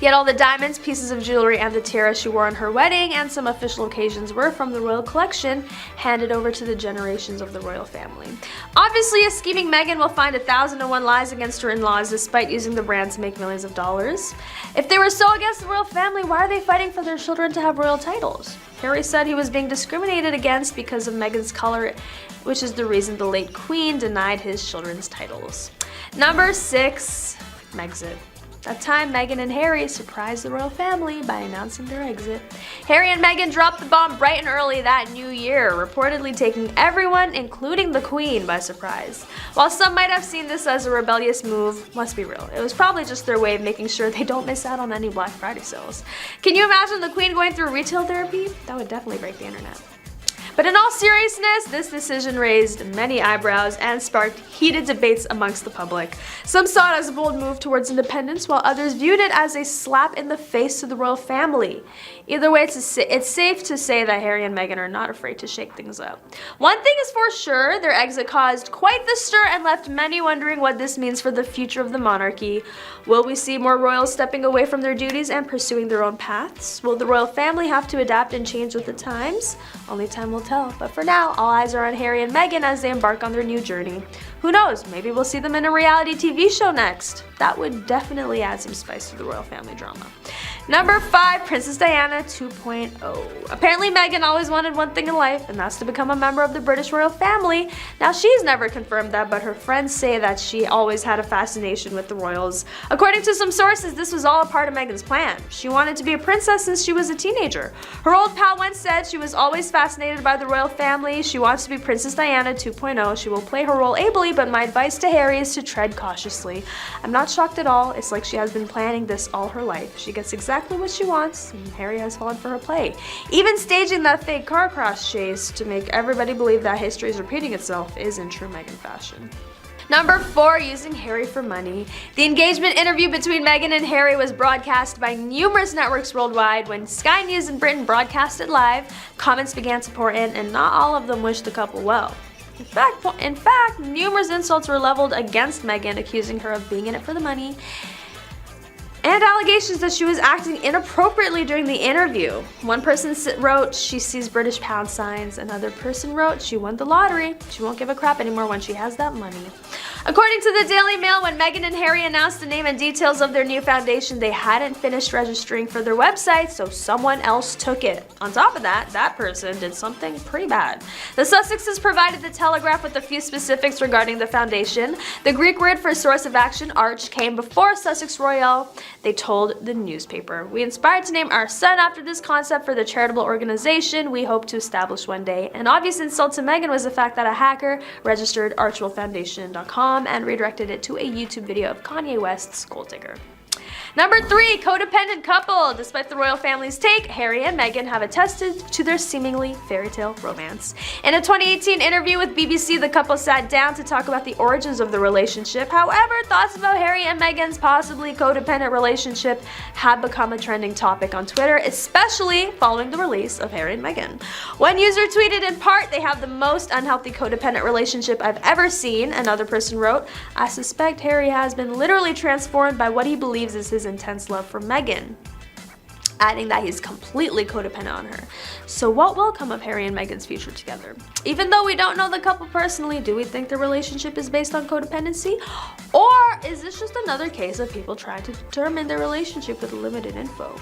Yet all the diamonds, pieces of jewelry, and the tiara she wore on her wedding and some official occasions were from the royal collection, handed over to the generations of the royal family. Obviously, a scheming Meghan will find 1,001 lies against her in-laws despite using the brand to make millions of dollars. If they were so against the royal family, why are they fighting for their children to have royal titles? Harry said he was being discriminated against because of Meghan's color, which is the reason the late Queen denied his children's titles. Number 6, Megxit. That time, Meghan and Harry surprised the royal family by announcing their exit. Harry and Meghan dropped the bomb bright and early that new year, reportedly taking everyone, including the Queen, by surprise. While some might have seen this as a rebellious move, let's be real, it was probably just their way of making sure they don't miss out on any Black Friday sales. Can you imagine the Queen going through retail therapy? That would definitely break the internet. But in all seriousness, this decision raised many eyebrows and sparked heated debates amongst the public. Some saw it as a bold move towards independence, while others viewed it as a slap in the face to the royal family. Either way, it's safe to say that Harry and Meghan are not afraid to shake things up. One thing is for sure, their exit caused quite the stir and left many wondering what this means for the future of the monarchy. Will we see more royals stepping away from their duties and pursuing their own paths? Will the royal family have to adapt and change with the times? Only time will tell. But for now, all eyes are on Harry and Meghan as they embark on their new journey. Who knows, maybe we'll see them in a reality TV show next. That would definitely add some spice to the royal family drama. Number 5, Princess Diana 2.0. Apparently Meghan always wanted one thing in life, and that's to become a member of the British royal family. Now she's never confirmed that, but her friends say that she always had a fascination with the royals. According to some sources, this was all a part of Meghan's plan. She wanted to be a princess since she was a teenager. Her old pal once said she was always fascinated by the royal family. She wants to be Princess Diana 2.0. She will play her role ably, but my advice to Harry is to tread cautiously. I'm not shocked at all. It's like she has been planning this all her life. She gets exactly what she wants, and Harry has fallen for her play. Even staging that fake car crash chase to make everybody believe that history is repeating itself is in true Meghan fashion. Number 4, using Harry for money. The engagement interview between Meghan and Harry was broadcast by numerous networks worldwide. When Sky News in Britain broadcast it live, comments began to pour in, and not all of them wished the couple well. In fact, numerous insults were leveled against Meghan, accusing her of being in it for the money, and allegations that she was acting inappropriately during the interview. One person wrote she sees British pound signs, another person wrote she won the lottery, she won't give a crap anymore when she has that money. According to the Daily Mail, when Meghan and Harry announced the name and details of their new foundation, they hadn't finished registering for their website, so someone else took it. On top of that, that person did something pretty bad. The Sussexes provided the Telegraph with a few specifics regarding the foundation. The Greek word for source of action, arch, came before Sussex Royale. They told the newspaper, "We inspired to name our son after this concept for the charitable organization we hope to establish one day." An obvious insult to Meghan was the fact that a hacker registered archwellfoundation.com and redirected it to a YouTube video of Kanye West's Gold Digger. Number 3, codependent couple. Despite the royal family's take, Harry and Meghan have attested to their seemingly fairy tale romance. In a 2018 interview with BBC, the couple sat down to talk about the origins of the relationship. However, thoughts about Harry and Meghan's possibly codependent relationship have become a trending topic on Twitter, especially following the release of Harry and Meghan. One user tweeted, in part, "They have the most unhealthy codependent relationship I've ever seen." Another person wrote, "I suspect Harry has been literally transformed by what he believes is his intense love for Meghan," adding that he's completely codependent on her. So what will come of Harry and Meghan's future together? Even though we don't know the couple personally, do we think their relationship is based on codependency? Or is this just another case of people trying to determine their relationship with limited info?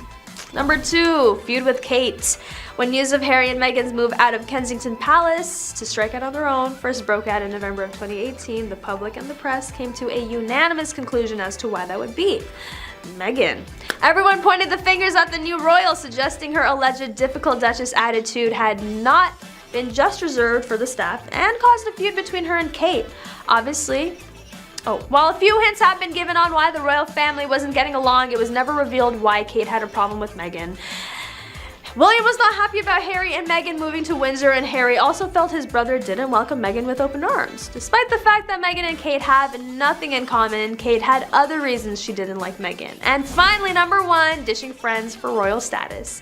Number 2, feud with Kate. When news of Harry and Meghan's move out of Kensington Palace to strike out on their own first broke out in November of 2018, the public and the press came to a unanimous conclusion as to why that would be: Meghan. Everyone pointed the fingers at the new royal, suggesting her alleged difficult Duchess attitude had not been just reserved for the staff and caused a feud between her and Kate. Obviously, while a few hints have been given on why the royal family wasn't getting along, it was never revealed why Kate had a problem with Meghan. William was not happy about Harry and Meghan moving to Windsor, and Harry also felt his brother didn't welcome Meghan with open arms. Despite the fact that Meghan and Kate have nothing in common, Kate had other reasons she didn't like Meghan. And finally, number 1, dishing friends for royal status.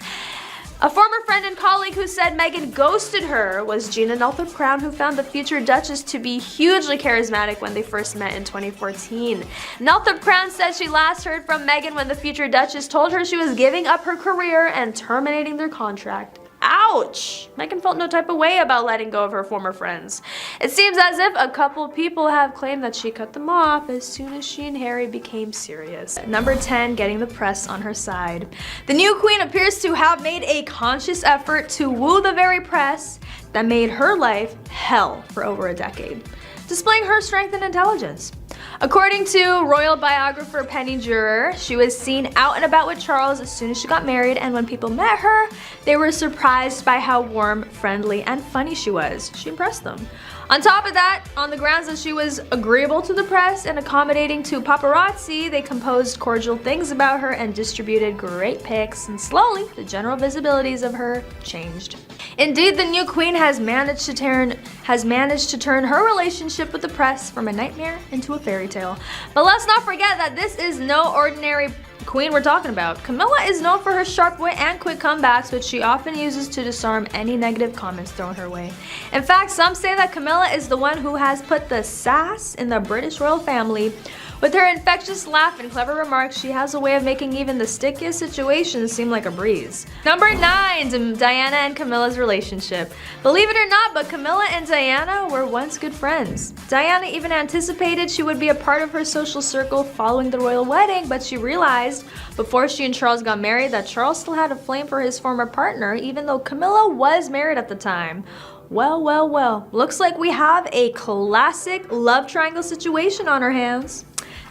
A former friend and colleague who said Meghan ghosted her was Gina Northup-Crown, who found the future Duchess to be hugely charismatic when they first met in 2014. Northup-Crown said she last heard from Meghan when the future Duchess told her she was giving up her career and terminating their contract. Ouch! Meghan felt no type of way about letting go of her former friends. It seems as if a couple people have claimed that she cut them off as soon as she and Harry became serious. Number 10, getting the press on her side. The new queen appears to have made a conscious effort to woo the very press that made her life hell for over a decade, displaying her strength and intelligence. According to royal biographer Penny Juror, she was seen out and about with Charles as soon as she got married, and when people met her, they were surprised by how warm, friendly, and funny she was. She impressed them. On top of that, on the grounds that she was agreeable to the press and accommodating to paparazzi, they composed cordial things about her and distributed great pics, and slowly, the general visibilities of her changed. Indeed, the new queen has managed to turn her relationship with the press from a nightmare into a fairy tale. But let's not forget that this is no ordinary queen we're talking about. Camilla is known for her sharp wit and quick comebacks, which she often uses to disarm any negative comments thrown her way. In fact, some say that Camilla is the one who has put the sass in the British royal family. With her infectious laugh and clever remarks, she has a way of making even the stickiest situations seem like a breeze. Number 9, Diana and Camilla's relationship. Believe it or not, but Camilla and Diana were once good friends. Diana even anticipated she would be a part of her social circle following the royal wedding, but she realized before she and Charles got married that Charles still had a flame for his former partner, even though Camilla was married at the time. Well, looks like we have a classic love triangle situation on our hands.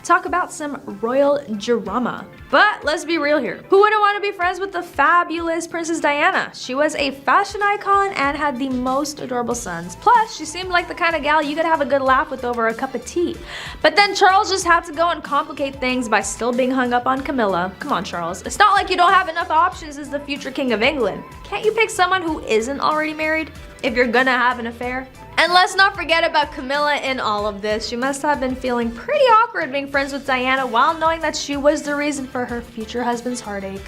Talk about some royal drama. But let's be real here. Who wouldn't want to be friends with the fabulous Princess Diana? She was a fashion icon and had the most adorable sons. Plus, she seemed like the kind of gal you could have a good laugh with over a cup of tea. But then Charles just had to go and complicate things by still being hung up on Camilla. Come on, Charles. It's not like you don't have enough options as the future king of England. Can't you pick someone who isn't already married if you're gonna have an affair? And let's not forget about Camilla in all of this. She must have been feeling pretty awkward being friends with Diana while knowing that she was the reason for her future husband's heartache.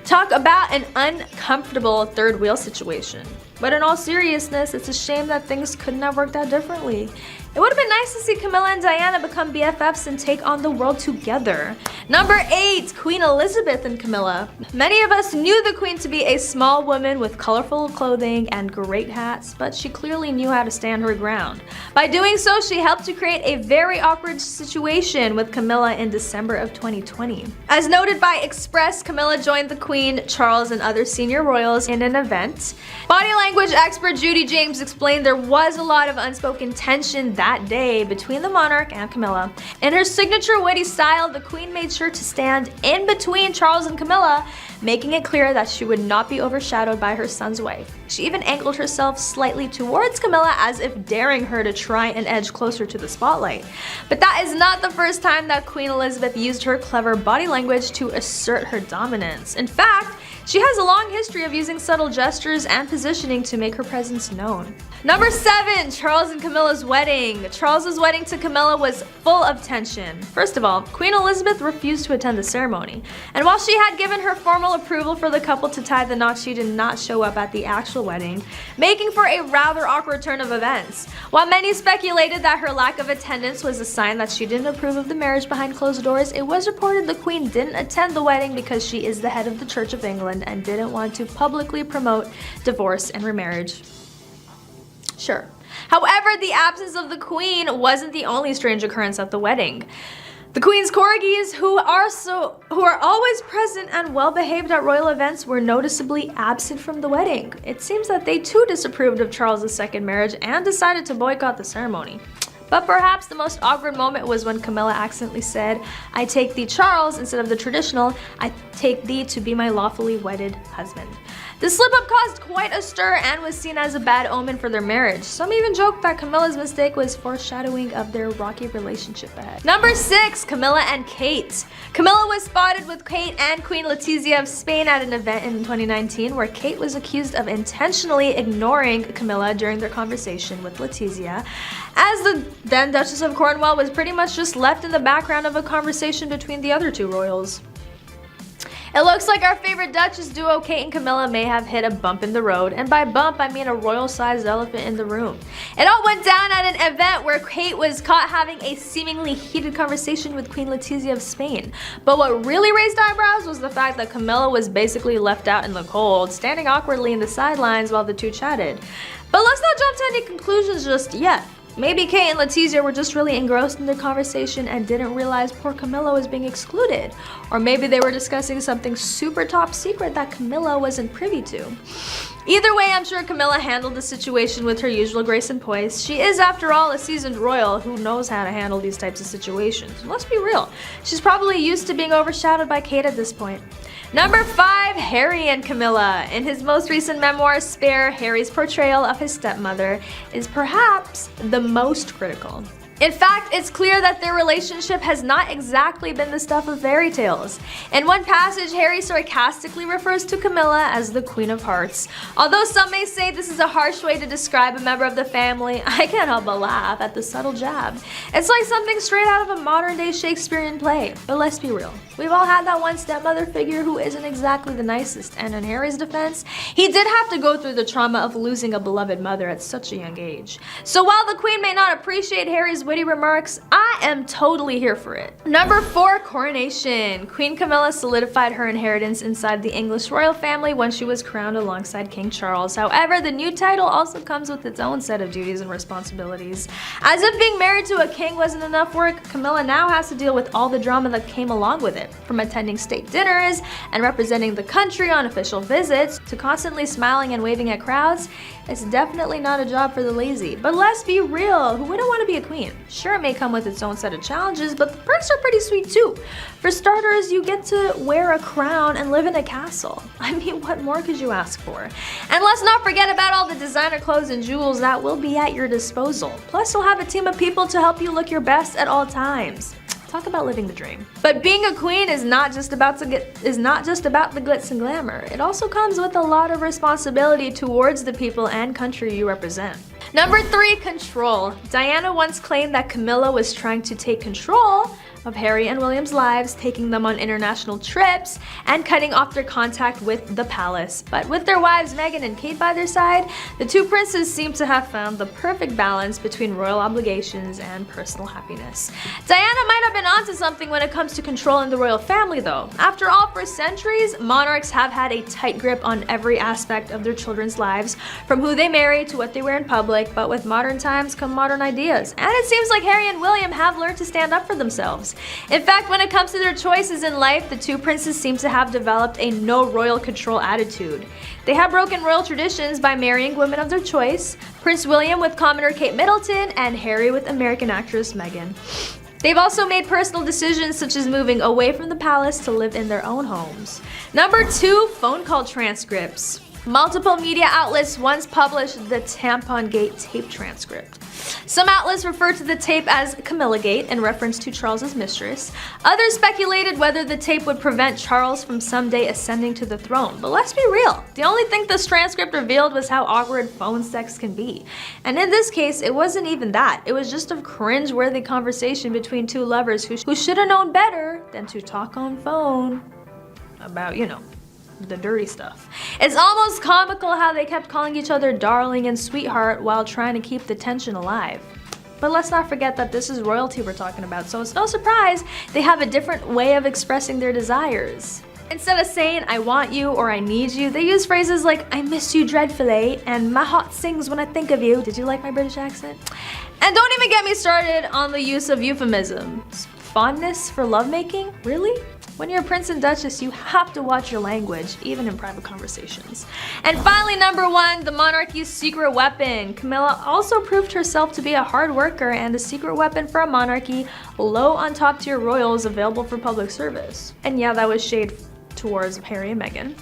Talk about an uncomfortable third wheel situation. But in all seriousness, it's a shame that things couldn't have worked out differently. It would have been nice to see Camilla and Diana become BFFs and take on the world together. Number 8, Queen Elizabeth and Camilla. Many of us knew the Queen to be a small woman with colorful clothing and great hats, but she clearly knew how to stand her ground. By doing so, she helped to create a very awkward situation with Camilla in December of 2020. As noted by Express, Camilla joined the Queen, Charles, and other senior royals in an event. Body language expert Judy James explained there was a lot of unspoken tension that day between the monarch and Camilla. In her signature witty style, the Queen made sure to stand in between Charles and Camilla, making it clear that she would not be overshadowed by her son's wife. She even angled herself slightly towards Camilla as if daring her to try and edge closer to the spotlight. But that is not the first time that Queen Elizabeth used her clever body language to assert her dominance. In fact, she has a long history of using subtle gestures and positioning to make her presence known. Number 7, Charles and Camilla's wedding. Charles's wedding to Camilla was full of tension. First of all, Queen Elizabeth refused to attend the ceremony, and while she had given her formal approval for the couple to tie the knot, she did not show up at the actual wedding, making for a rather awkward turn of events. While many speculated that her lack of attendance was a sign that she didn't approve of the marriage behind closed doors, it was reported the Queen didn't attend the wedding because she is the head of the Church of England and didn't want to publicly promote divorce and remarriage. Sure. However, the absence of the Queen wasn't the only strange occurrence at the wedding. The Queen's corgis, who are always present and well-behaved at royal events, were noticeably absent from the wedding. It seems that they too disapproved of Charles' second marriage and decided to boycott the ceremony. But perhaps the most awkward moment was when Camilla accidentally said, "I take thee, Charles," instead of the traditional, "I take thee to be my lawfully wedded husband." The slip-up caused quite a stir and was seen as a bad omen for their marriage. Some even joked that Camilla's mistake was foreshadowing of their rocky relationship ahead. Number 6, Camilla and Kate. Camilla was spotted with Kate and Queen Letizia of Spain at an event in 2019 where Kate was accused of intentionally ignoring Camilla during their conversation with Letizia, as the then Duchess of Cornwall was pretty much just left in the background of a conversation between the other two royals. It looks like our favorite Duchess duo, Kate and Camilla, may have hit a bump in the road, and by bump I mean a royal-sized elephant in the room. It all went down at an event where Kate was caught having a seemingly heated conversation with Queen Letizia of Spain. But what really raised eyebrows was the fact that Camilla was basically left out in the cold, standing awkwardly in the sidelines while the two chatted. But let's not jump to any conclusions just yet. Maybe Kate and Letizia were just really engrossed in their conversation and didn't realize poor Camilla was being excluded. Or maybe they were discussing something super top secret that Camilla wasn't privy to. Either way, I'm sure Camilla handled the situation with her usual grace and poise. She is, after all, a seasoned royal who knows how to handle these types of situations. Let's be real, she's probably used to being overshadowed by Kate at this point. Number 5, Harry and Camilla. In his most recent memoir, Spare, Harry's portrayal of his stepmother is perhaps the most critical. In fact, it's clear that their relationship has not exactly been the stuff of fairy tales. In one passage, Harry sarcastically refers to Camilla as the Queen of Hearts. Although some may say this is a harsh way to describe a member of the family, I can't help but laugh at the subtle jab. It's like something straight out of a modern-day Shakespearean play. But let's be real, we've all had that one stepmother figure who isn't exactly the nicest, and in Harry's defense, he did have to go through the trauma of losing a beloved mother at such a young age. So while the Queen may not appreciate Harry's witty remarks, I am totally here for it. Number 4, coronation. Queen Camilla solidified her inheritance inside the English royal family when she was crowned alongside King Charles. However, the new title also comes with its own set of duties and responsibilities. As if being married to a king wasn't enough work, Camilla now has to deal with all the drama that came along with it. From attending state dinners and representing the country on official visits to constantly smiling and waving at crowds, it's definitely not a job for the lazy. But let's be real, who wouldn't want to be a queen? Sure, it may come with its own set of challenges, but the perks are pretty sweet too. For starters, you get to wear a crown and live in a castle. I mean, what more could you ask for? And let's not forget about all the designer clothes and jewels that will be at your disposal. Plus, you'll have a team of people to help you look your best at all times. Talk about living the dream. But being a queen is not just about the glitz and glamour. It also comes with a lot of responsibility towards the people and country you represent. Number 3, control. Diana once claimed that Camilla was trying to take control of Harry and William's lives, taking them on international trips and cutting off their contact with the palace. But with their wives Meghan and Kate by their side, the two princes seem to have found the perfect balance between royal obligations and personal happiness. Diana might have been onto something when it comes to controlling the royal family though. After all, for centuries, monarchs have had a tight grip on every aspect of their children's lives, from who they marry to what they wear in public, public, but with modern times come modern ideas. And it seems like Harry and William have learned to stand up for themselves. In fact, when it comes to their choices in life, the two princes seem to have developed a no royal control attitude. They have broken royal traditions by marrying women of their choice, Prince William with commoner Kate Middleton, and Harry with American actress Meghan. They've also made personal decisions such as moving away from the palace to live in their own homes. Number 2, phone call transcripts. Multiple media outlets once published the Tampon Gate tape transcript. Some outlets refer to the tape as Camilla Gate in reference to Charles's mistress. Others speculated whether the tape would prevent Charles from someday ascending to the throne. But let's be real, the only thing this transcript revealed was how awkward phone sex can be. And in this case, it wasn't even that. It was just a cringe-worthy conversation between two lovers who should have known better than to talk on phone about, the dirty stuff. It's almost comical how they kept calling each other darling and sweetheart while trying to keep the tension alive. But let's not forget that this is royalty we're talking about, so it's no surprise they have a different way of expressing their desires. Instead of saying I want you or I need you, they use phrases like I miss you dreadfully and my heart sings when I think of you. Did you like my British accent? And don't even get me started on the use of euphemisms. Fondness for lovemaking? Really? When you're a prince and duchess, you have to watch your language, even in private conversations. And finally, number 1, the monarchy's secret weapon. Camilla also proved herself to be a hard worker and a secret weapon for a monarchy, low on top tier royals available for public service. And yeah, that was shade towards Harry and Meghan.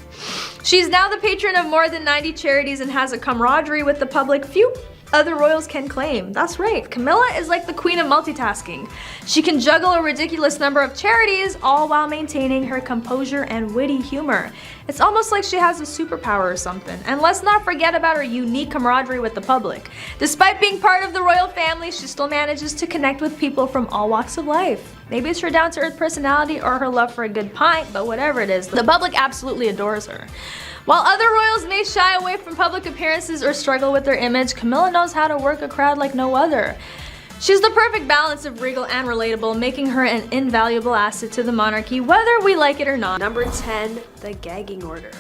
She's now the patron of more than 90 charities and has a camaraderie with the public few other royals can claim. That's right, Camilla is like the queen of multitasking. She can juggle a ridiculous number of charities, all while maintaining her composure and witty humor. It's almost like she has a superpower or something. And let's not forget about her unique camaraderie with the public. Despite being part of the royal family, she still manages to connect with people from all walks of life. Maybe it's her down-to-earth personality or her love for a good pint, but whatever it is, the public absolutely adores her. While other royals may shy away from public appearances or struggle with their image, Camilla knows how to work a crowd like no other. She's the perfect balance of regal and relatable, making her an invaluable asset to the monarchy, whether we like it or not. Number 10, the gagging order.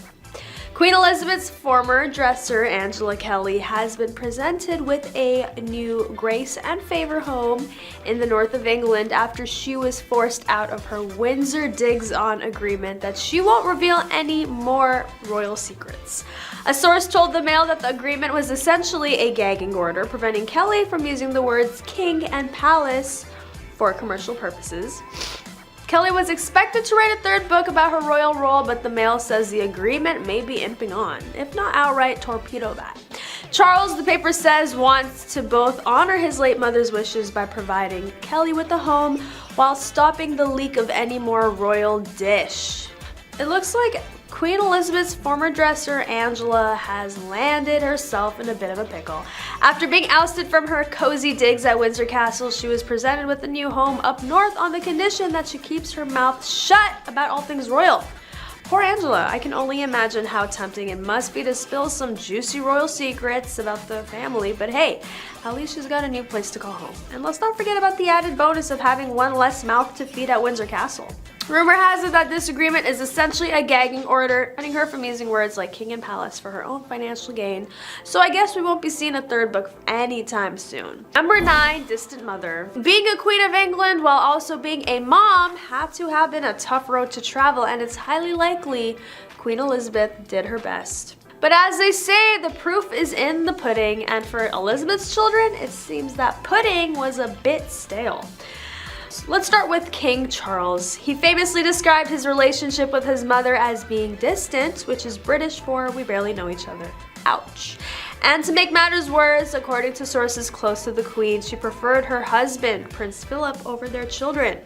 Queen Elizabeth's former dresser, Angela Kelly, has been presented with a new grace and favor home in the north of England after she was forced out of her Windsor Digs-On agreement that she won't reveal any more royal secrets. A source told the Mail that the agreement was essentially a gagging order, preventing Kelly from using the words king and palace for commercial purposes. Kelly was expected to write a third book about her royal role, but the Mail says the agreement may be imping on, if not outright torpedo that. Charles, the paper says, wants to both honor his late mother's wishes by providing Kelly with a home while stopping the leak of any more royal dish. It looks like Queen Elizabeth's former dresser, Angela, has landed herself in a bit of a pickle. After being ousted from her cozy digs at Windsor Castle, she was presented with a new home up north on the condition that she keeps her mouth shut about all things royal. Poor Angela, I can only imagine how tempting it must be to spill some juicy royal secrets about the family, but hey, at least she's got a new place to call home. And let's not forget about the added bonus of having one less mouth to feed at Windsor Castle. Rumor has it that this agreement is essentially a gagging order, preventing her from using words like king and palace for her own financial gain. So I guess we won't be seeing a third book anytime soon. Number 9, distant mother. Being a queen of England while also being a mom had to have been a tough road to travel, and it's highly likely Queen Elizabeth did her best. But as they say, the proof is in the pudding, and for Elizabeth's children, it seems that pudding was a bit stale. Let's start with King Charles. He famously described his relationship with his mother as being distant, which is British for we barely know each other. Ouch. And to make matters worse, according to sources close to the Queen, she preferred her husband, Prince Philip, over their children.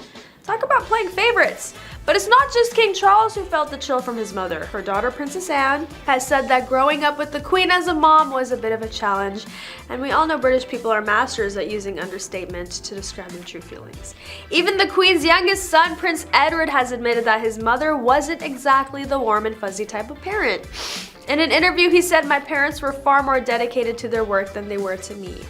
Talk about playing favorites. But it's not just King Charles who felt the chill from his mother. Her daughter, Princess Anne, has said that growing up with the Queen as a mom was a bit of a challenge, and we all know British people are masters at using understatement to describe their true feelings. Even the Queen's youngest son, Prince Edward, has admitted that his mother wasn't exactly the warm and fuzzy type of parent. In an interview, he said, "My parents were far more dedicated to their work than they were to me."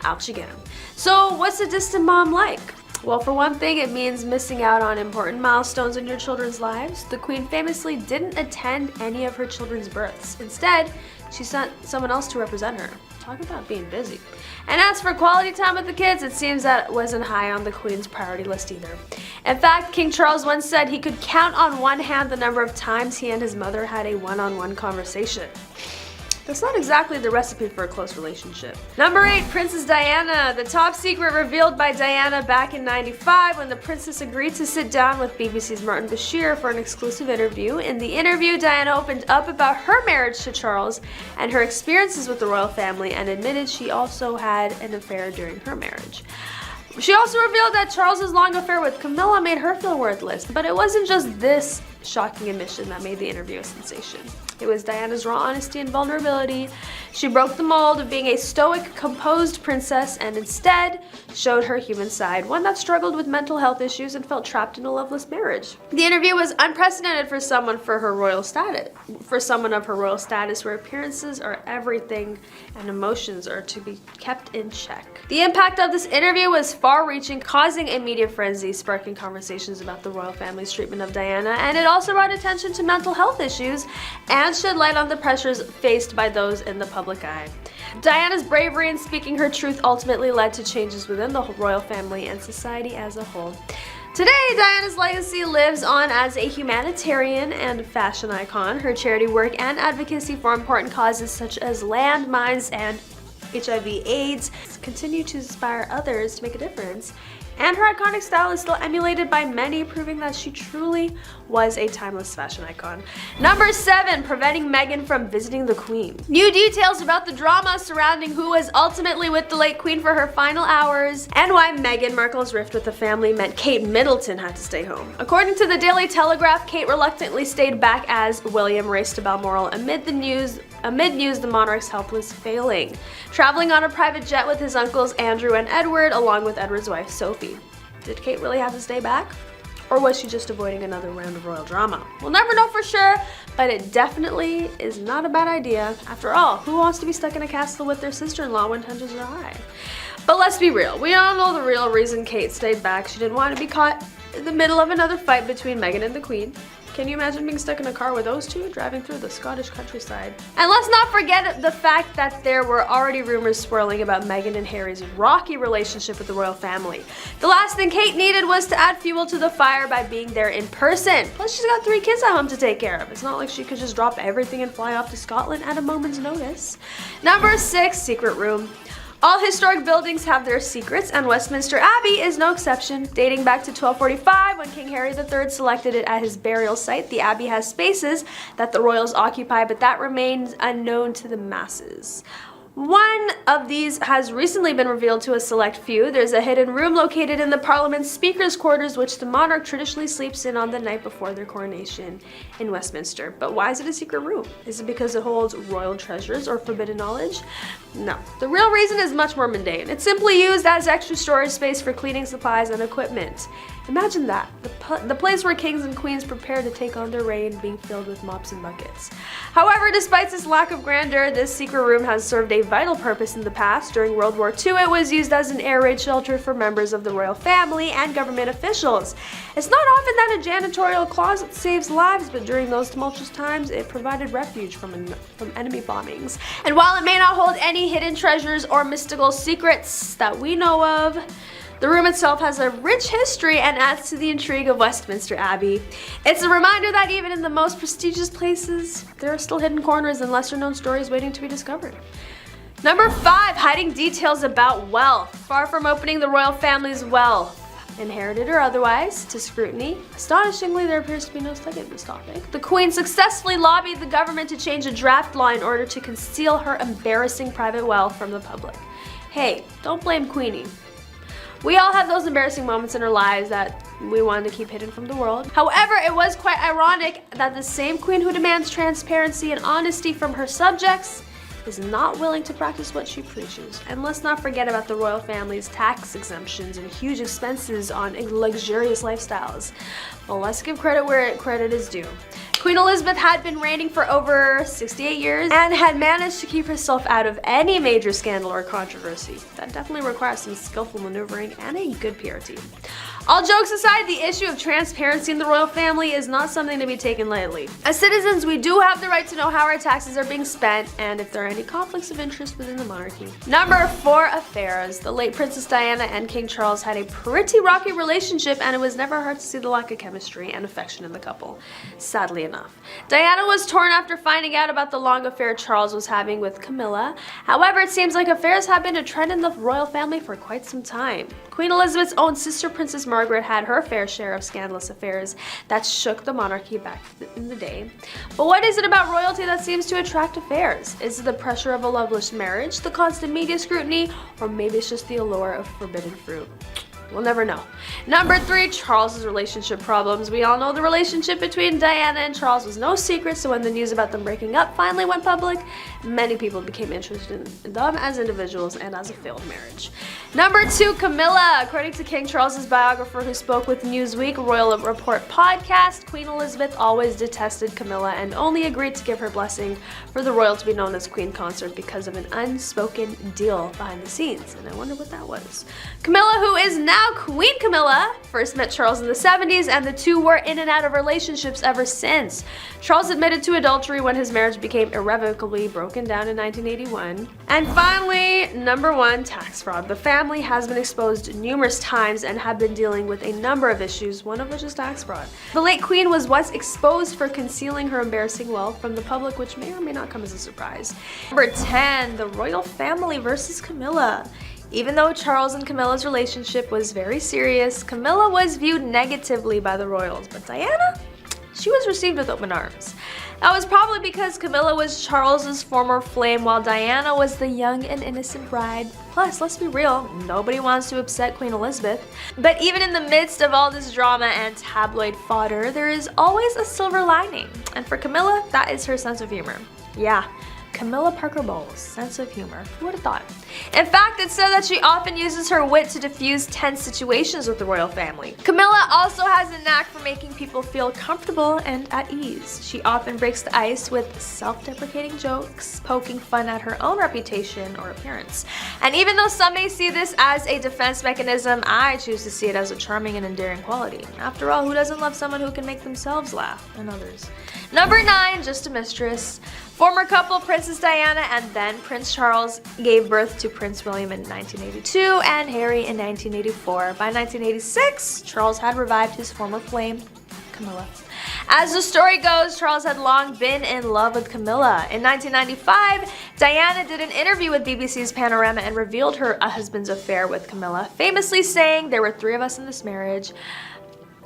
Ouch again. So what's a distant mom like? Well, for one thing, it means missing out on important milestones in your children's lives. The Queen famously didn't attend any of her children's births. Instead, she sent someone else to represent her. Talk about being busy. And as for quality time with the kids, it seems that wasn't high on the Queen's priority list either. In fact, King Charles once said he could count on one hand the number of times he and his mother had a one-on-one conversation. That's not exactly the recipe for a close relationship. Number 8, Princess Diana. The top secret revealed by Diana back in '95 when the princess agreed to sit down with BBC's Martin Bashir for an exclusive interview. In the interview, Diana opened up about her marriage to Charles and her experiences with the royal family and admitted she also had an affair during her marriage. She also revealed that Charles's long affair with Camilla made her feel worthless, but it wasn't just this shocking admission that made the interview a sensation. It was Diana's raw honesty and vulnerability. She broke the mold of being a stoic, composed princess and instead showed her human side, one that struggled with mental health issues and felt trapped in a loveless marriage. The interview was unprecedented for someone of her royal status, where appearances are everything and emotions are to be kept in check. The impact of this interview was far-reaching, causing a media frenzy, sparking conversations about the royal family's treatment of Diana, and it also brought attention to mental health issues and shed light on the pressures faced by those in the public eye. Diana's bravery in speaking her truth ultimately led to changes within the royal family and society as a whole. Today, Diana's legacy lives on as a humanitarian and fashion icon. Her charity work and advocacy for important causes such as landmines and HIV/AIDS continue to inspire others to make a difference. And her iconic style is still emulated by many, proving that she truly was a timeless fashion icon. Number 7, preventing Meghan from visiting the Queen. New details about the drama surrounding who was ultimately with the late Queen for her final hours and why Meghan Markle's rift with the family meant Kate Middleton had to stay home. According to the Daily Telegraph, Kate reluctantly stayed back as William raced to Balmoral amid news the monarch's health was failing, traveling on a private jet with his uncles Andrew and Edward, along with Edward's wife Sophie. Did Kate really have to stay back? Or was she just avoiding another round of royal drama? We'll never know for sure, but it definitely is not a bad idea. After all, who wants to be stuck in a castle with their sister-in-law when tensions are high? But let's be real, we all know the real reason Kate stayed back. She didn't want to be caught in the middle of another fight between Meghan and the Queen. Can you imagine being stuck in a car with those two driving through the Scottish countryside? And let's not forget the fact that there were already rumors swirling about Meghan and Harry's rocky relationship with the royal family. The last thing Kate needed was to add fuel to the fire by being there in person. Plus, she's got 3 kids at home to take care of. It's not like she could just drop everything and fly off to Scotland at a moment's notice. Number 6, secret room. All historic buildings have their secrets, and Westminster Abbey is no exception. Dating back to 1245, when King Harry III selected it as his burial site, the Abbey has spaces that the royals occupy, but that remains unknown to the masses. One of these has recently been revealed to a select few. There's a hidden room located in the Parliament's Speaker's quarters, which the monarch traditionally sleeps in on the night before their coronation in Westminster. But why is it a secret room? Is it because it holds royal treasures or forbidden knowledge? No. The real reason is much more mundane. It's simply used as extra storage space for cleaning supplies and equipment. Imagine that, the place where kings and queens prepare to take on their reign being filled with mops and buckets. However, despite this lack of grandeur, this secret room has served a vital purpose in the past. During World War II, it was used as an air raid shelter for members of the royal family and government officials. It's not often that a janitorial closet saves lives, but during those tumultuous times, it provided refuge from enemy bombings. And while it may not hold any hidden treasures or mystical secrets that we know of, the room itself has a rich history and adds to the intrigue of Westminster Abbey. It's a reminder that even in the most prestigious places, there are still hidden corners and lesser-known stories waiting to be discovered. Number 5, hiding details about wealth. Far from opening the royal family's wealth, inherited or otherwise, to scrutiny, astonishingly, there appears to be no study of this topic. The Queen successfully lobbied the government to change a draft law in order to conceal her embarrassing private wealth from the public. Hey, don't blame Queenie. We all have those embarrassing moments in our lives that we wanted to keep hidden from the world. However, it was quite ironic that the same queen who demands transparency and honesty from her subjects is not willing to practice what she preaches. And let's not forget about the royal family's tax exemptions and huge expenses on luxurious lifestyles. Well, let's give credit where credit is due. Queen Elizabeth had been reigning for over 68 years and had managed to keep herself out of any major scandal or controversy. That definitely requires some skillful maneuvering and a good PR team. All jokes aside, the issue of transparency in the royal family is not something to be taken lightly. As citizens, we do have the right to know how our taxes are being spent and if there are any conflicts of interest within the monarchy. Number 4, affairs. The late Princess Diana and King Charles had a pretty rocky relationship, and it was never hard to see the lack of chemistry and affection in the couple, sadly enough. Diana was torn after finding out about the long affair Charles was having with Camilla. However, it seems like affairs have been a trend in the royal family for quite some time. Queen Elizabeth's own sister, Princess Margaret, had her fair share of scandalous affairs that shook the monarchy back in the day. But what is it about royalty that seems to attract affairs? Is it the pressure of a loveless marriage, the constant media scrutiny, or maybe it's just the allure of forbidden fruit? We'll never know. Number 3, Charles's relationship problems. We all know the relationship between Diana and Charles was no secret, so when the news about them breaking up finally went public, many people became interested in them as individuals and as a failed marriage. Number 2, Camilla. According to King Charles's biographer who spoke with Newsweek Royal Report podcast, Queen Elizabeth always detested Camilla and only agreed to give her blessing for the royal to be known as Queen Consort because of an unspoken deal behind the scenes, and I wonder what that was. Camilla, who is now Queen Camilla, first met Charles in the 70s, and the two were in and out of relationships ever since. Charles admitted to adultery when his marriage became irrevocably broken down in 1981. And finally, number 1, tax fraud. The family has been exposed numerous times and have been dealing with a number of issues, one of which is tax fraud. The late Queen was once exposed for concealing her embarrassing wealth from the public, which may or may not come as a surprise. Number 10, the royal family versus Camilla. Even though Charles and Camilla's relationship was very serious, Camilla was viewed negatively by the royals, but Diana, she was received with open arms. That was probably because Camilla was Charles's former flame while Diana was the young and innocent bride. Plus, let's be real, nobody wants to upset Queen Elizabeth. But even in the midst of all this drama and tabloid fodder, there is always a silver lining. And for Camilla, that is her sense of humor. Yeah. Camilla Parker Bowles' sense of humor. Who would have thought? In fact, it's said that she often uses her wit to diffuse tense situations with the royal family. Camilla also has a knack for making people feel comfortable and at ease. She often breaks the ice with self-deprecating jokes, poking fun at her own reputation or appearance. And even though some may see this as a defense mechanism, I choose to see it as a charming and endearing quality. After all, who doesn't love someone who can make themselves laugh and others? Number 9, just a mistress. Former couple Princess Diana and then Prince Charles gave birth to Prince William in 1982 and Harry in 1984. By 1986, Charles had revived his former flame, Camilla. As the story goes, Charles had long been in love with Camilla. In 1995, Diana did an interview with BBC's Panorama and revealed her husband's affair with Camilla, famously saying, "There were 3 of us in this marriage."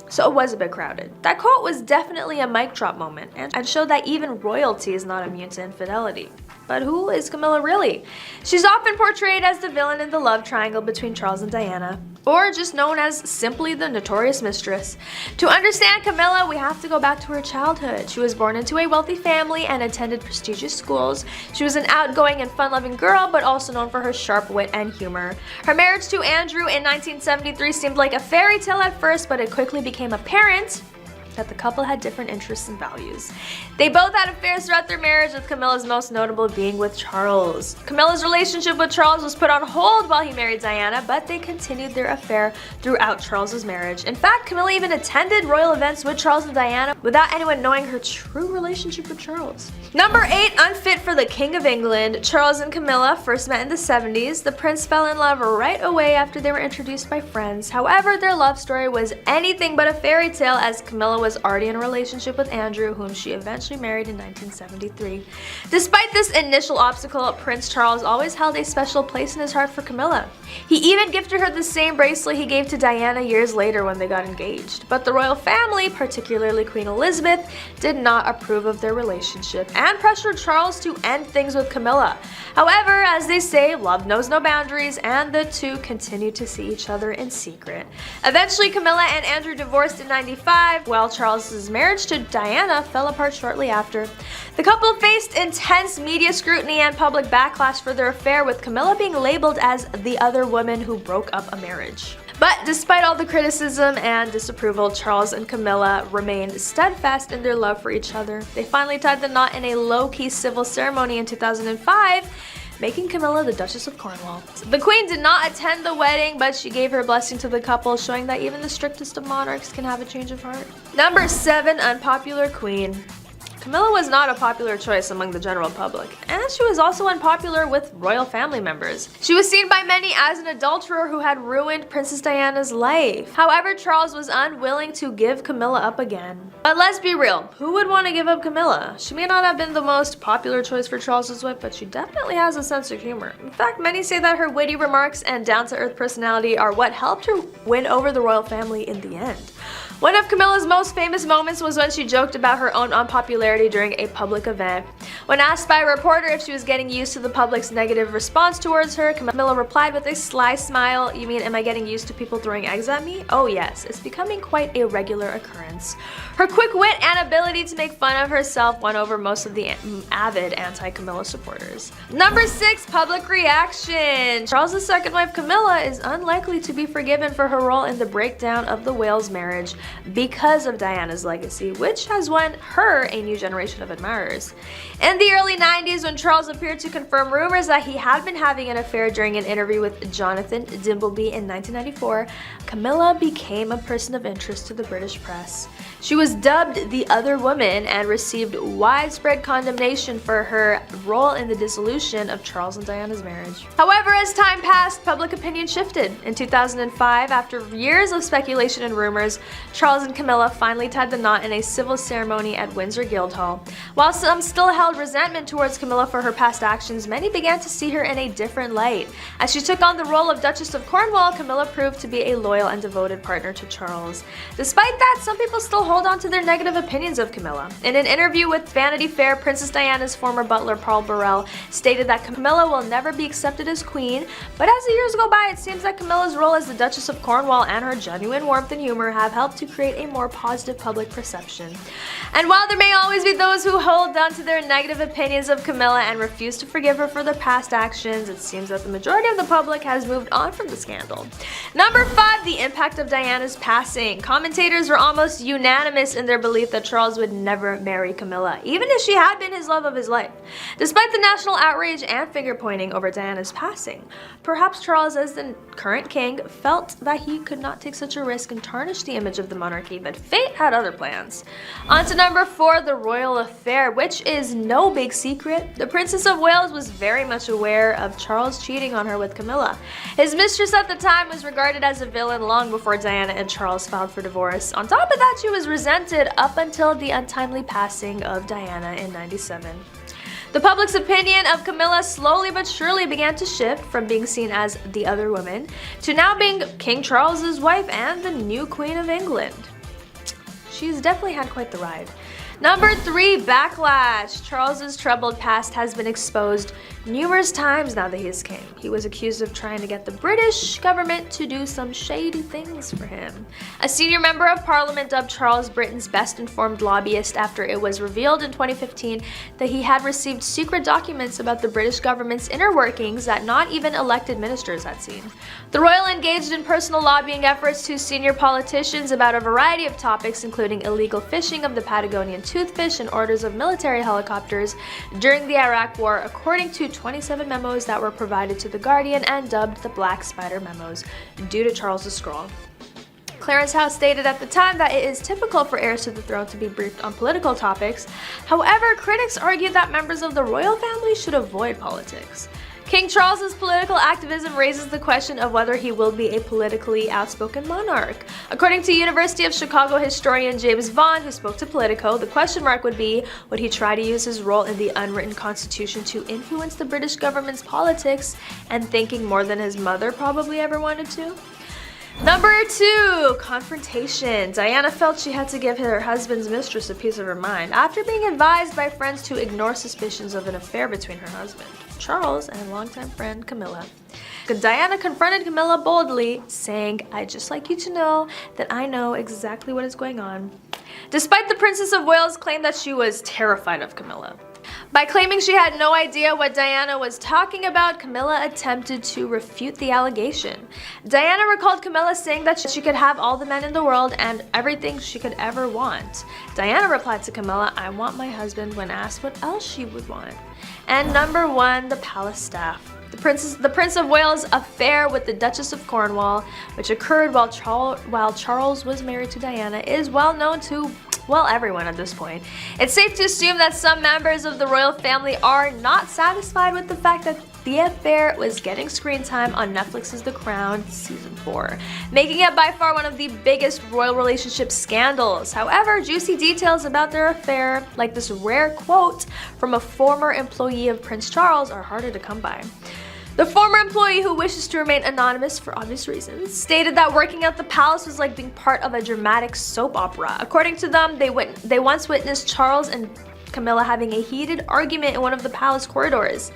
So it was a bit crowded. That quote was definitely a mic drop moment and showed that even royalty is not immune to infidelity. But who is Camilla really? She's often portrayed as the villain in the love triangle between Charles and Diana, or just known as simply the notorious mistress. To understand Camilla, we have to go back to her childhood. She was born into a wealthy family and attended prestigious schools. She was an outgoing and fun-loving girl, but also known for her sharp wit and humor. Her marriage to Andrew in 1973 seemed like a fairy tale at first, but it quickly became apparent that the couple had different interests and values. They both had affairs throughout their marriage, with Camilla's most notable being with Charles. Camilla's relationship with Charles was put on hold while he married Diana, but they continued their affair throughout Charles's marriage. In fact, Camilla even attended royal events with Charles and Diana without anyone knowing her true relationship with Charles. Number 8, unfit for the King of England. Charles and Camilla first met in the 70s. The prince fell in love right away after they were introduced by friends. However, their love story was anything but a fairy tale, as Camilla was already in a relationship with Andrew, whom she eventually married in 1973. Despite this initial obstacle, Prince Charles always held a special place in his heart for Camilla. He even gifted her the same bracelet he gave to Diana years later when they got engaged. But the royal family, particularly Queen Elizabeth, did not approve of their relationship and pressured Charles to end things with Camilla. However, as they say, love knows no boundaries, and the two continued to see each other in secret. Eventually, Camilla and Andrew divorced in 1995, while Charles's marriage to Diana fell apart shortly after. The couple faced intense media scrutiny and public backlash for their affair, with Camilla being labeled as the other woman who broke up a marriage. But despite all the criticism and disapproval, Charles and Camilla remained steadfast in their love for each other. They finally tied the knot in a low-key civil ceremony in 2005, making Camilla the Duchess of Cornwall. The Queen did not attend the wedding, but she gave her blessing to the couple, showing that even the strictest of monarchs can have a change of heart. Number 7, unpopular queen. Camilla was not a popular choice among the general public, and she was also unpopular with royal family members. She was seen by many as an adulterer who had ruined Princess Diana's life. However, Charles was unwilling to give Camilla up again. But let's be real, who would want to give up Camilla? She may not have been the most popular choice for Charles's wife, but she definitely has a sense of humor. In fact, many say that her witty remarks and down-to-earth personality are what helped her win over the royal family in the end. One of Camilla's most famous moments was when she joked about her own unpopularity during a public event. When asked by a reporter if she was getting used to the public's negative response towards her, Camilla replied with a sly smile, "You mean, am I getting used to people throwing eggs at me? Oh yes, it's becoming quite a regular occurrence." Her quick wit and ability to make fun of herself won over most of the avid anti-Camilla supporters. Number 6, public reaction. Charles' second wife Camilla is unlikely to be forgiven for her role in the breakdown of the Wales marriage because of Diana's legacy, which has won her a new generation of admirers. In the early 90s, when Charles appeared to confirm rumors that he had been having an affair during an interview with Jonathan Dimbleby in 1994, Camilla became a person of interest to the British press. She was dubbed the Other Woman and received widespread condemnation for her role in the dissolution of Charles and Diana's marriage. However, as time passed, public opinion shifted. In 2005, after years of speculation and rumors, Charles and Camilla finally tied the knot in a civil ceremony at Windsor Guildhall. While some still held resentment towards Camilla for her past actions, many began to see her in a different light. As she took on the role of Duchess of Cornwall, Camilla proved to be a loyal and devoted partner to Charles. Despite that, some people still hold on to their negative opinions of Camilla. In an interview with Vanity Fair, Princess Diana's former butler Paul Burrell stated that Camilla will never be accepted as queen, but as the years go by, it seems that Camilla's role as the Duchess of Cornwall and her genuine warmth and humor have helped to create a more positive public perception. And while there may always be those who hold on to their negative opinions of Camilla and refuse to forgive her for their past actions, it seems that the majority of the public has moved on from the scandal. Number 5, the impact of Diana's passing. Commentators were almost unanimous in their belief that Charles would never marry Camilla, even if she had been his love of his life. Despite the national outrage and finger-pointing over Diana's passing, perhaps Charles, as the current king, felt that he could not take such a risk and tarnish the image of the monarchy, but fate had other plans. On to number 4, the royal affair, which is no big secret. The Princess of Wales was very much aware of Charles cheating on her with Camilla. His mistress at the time was regarded as a villain long before Diana and Charles filed for divorce. On top of that, she was resented up until the untimely passing of Diana in '97. The public's opinion of Camilla slowly but surely began to shift from being seen as the other woman to now being King Charles's wife and the new Queen of England. She's definitely had quite the ride. Number 3, backlash. Charles's troubled past has been exposed numerous times now that he is king. He was accused of trying to get the British government to do some shady things for him. A senior member of parliament dubbed Charles Britain's best informed lobbyist after it was revealed in 2015 that he had received secret documents about the British government's inner workings that not even elected ministers had seen. The royal engaged in personal lobbying efforts to senior politicians about a variety of topics, including illegal fishing of the Patagonian toothfish and orders of military helicopters during the Iraq War, according to 27 memos that were provided to The Guardian and dubbed the Black Spider memos due to Charles's scroll. Clarence House stated at the time that it is typical for heirs to the throne to be briefed on political topics. However, critics argued that members of the royal family should avoid politics. King Charles's political activism raises the question of whether he will be a politically outspoken monarch. According to University of Chicago historian James Vaughn, who spoke to Politico, the question mark would be, would he try to use his role in the unwritten constitution to influence the British government's politics and thinking more than his mother probably ever wanted to? Number 2, confrontation. Diana felt she had to give her husband's mistress a piece of her mind after being advised by friends to ignore suspicions of an affair between her husband, Charles, and longtime friend Camilla. Diana confronted Camilla boldly, saying, "I'd just like you to know that I know exactly what is going on." Despite the Princess of Wales' claim that she was terrified of Camilla. By claiming she had no idea what Diana was talking about, Camilla attempted to refute the allegation. Diana recalled Camilla saying that she could have all the men in the world and everything she could ever want. Diana replied to Camilla, "I want my husband," when asked what else she would want. And number 1, the palace staff. The Prince of Wales' affair with the Duchess of Cornwall, which occurred while Charles was married to Diana, is well known to, well, everyone at this point. It's safe to assume that some members of the royal family are not satisfied with the fact that the affair was getting screen time on Netflix's The Crown Season 4, making it by far one of the biggest royal relationship scandals. However, juicy details about their affair, like this rare quote from a former employee of Prince Charles, are harder to come by. The former employee, who wishes to remain anonymous for obvious reasons, stated that working at the palace was like being part of a dramatic soap opera. According to them, they once witnessed Charles and Camilla having a heated argument in one of the palace corridors.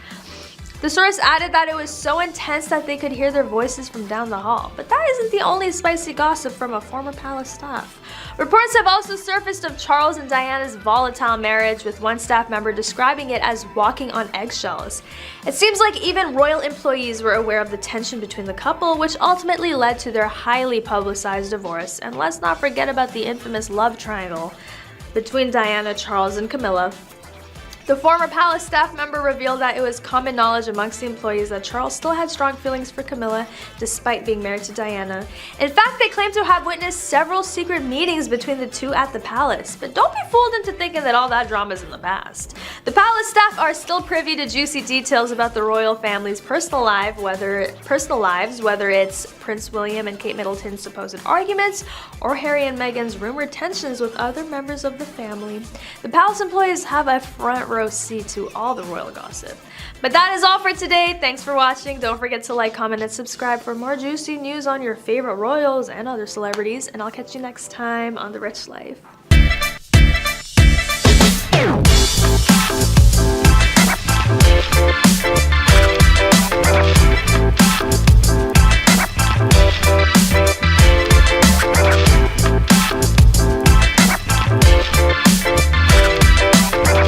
The source added that it was so intense that they could hear their voices from down the hall. But that isn't the only spicy gossip from a former palace staff. Reports have also surfaced of Charles and Diana's volatile marriage, with one staff member describing it as walking on eggshells. It seems like even royal employees were aware of the tension between the couple, which ultimately led to their highly publicized divorce. And let's not forget about the infamous love triangle between Diana, Charles, and Camilla. The former palace staff member revealed that it was common knowledge amongst the employees that Charles still had strong feelings for Camilla despite being married to Diana. In fact, they claim to have witnessed several secret meetings between the two at the palace. But don't be fooled into thinking that all that drama is in the past. The palace staff are still privy to juicy details about the royal family's personal lives, whether it's Prince William and Kate Middleton's supposed arguments, or Harry and Meghan's rumored tensions with other members of the family. The palace employees have a front row seat to all the royal gossip. But that is all for today. Thanks for watching. Don't forget to like, comment, and subscribe for more juicy news on your favorite royals and other celebrities, and I'll catch you next time on The Rich Life.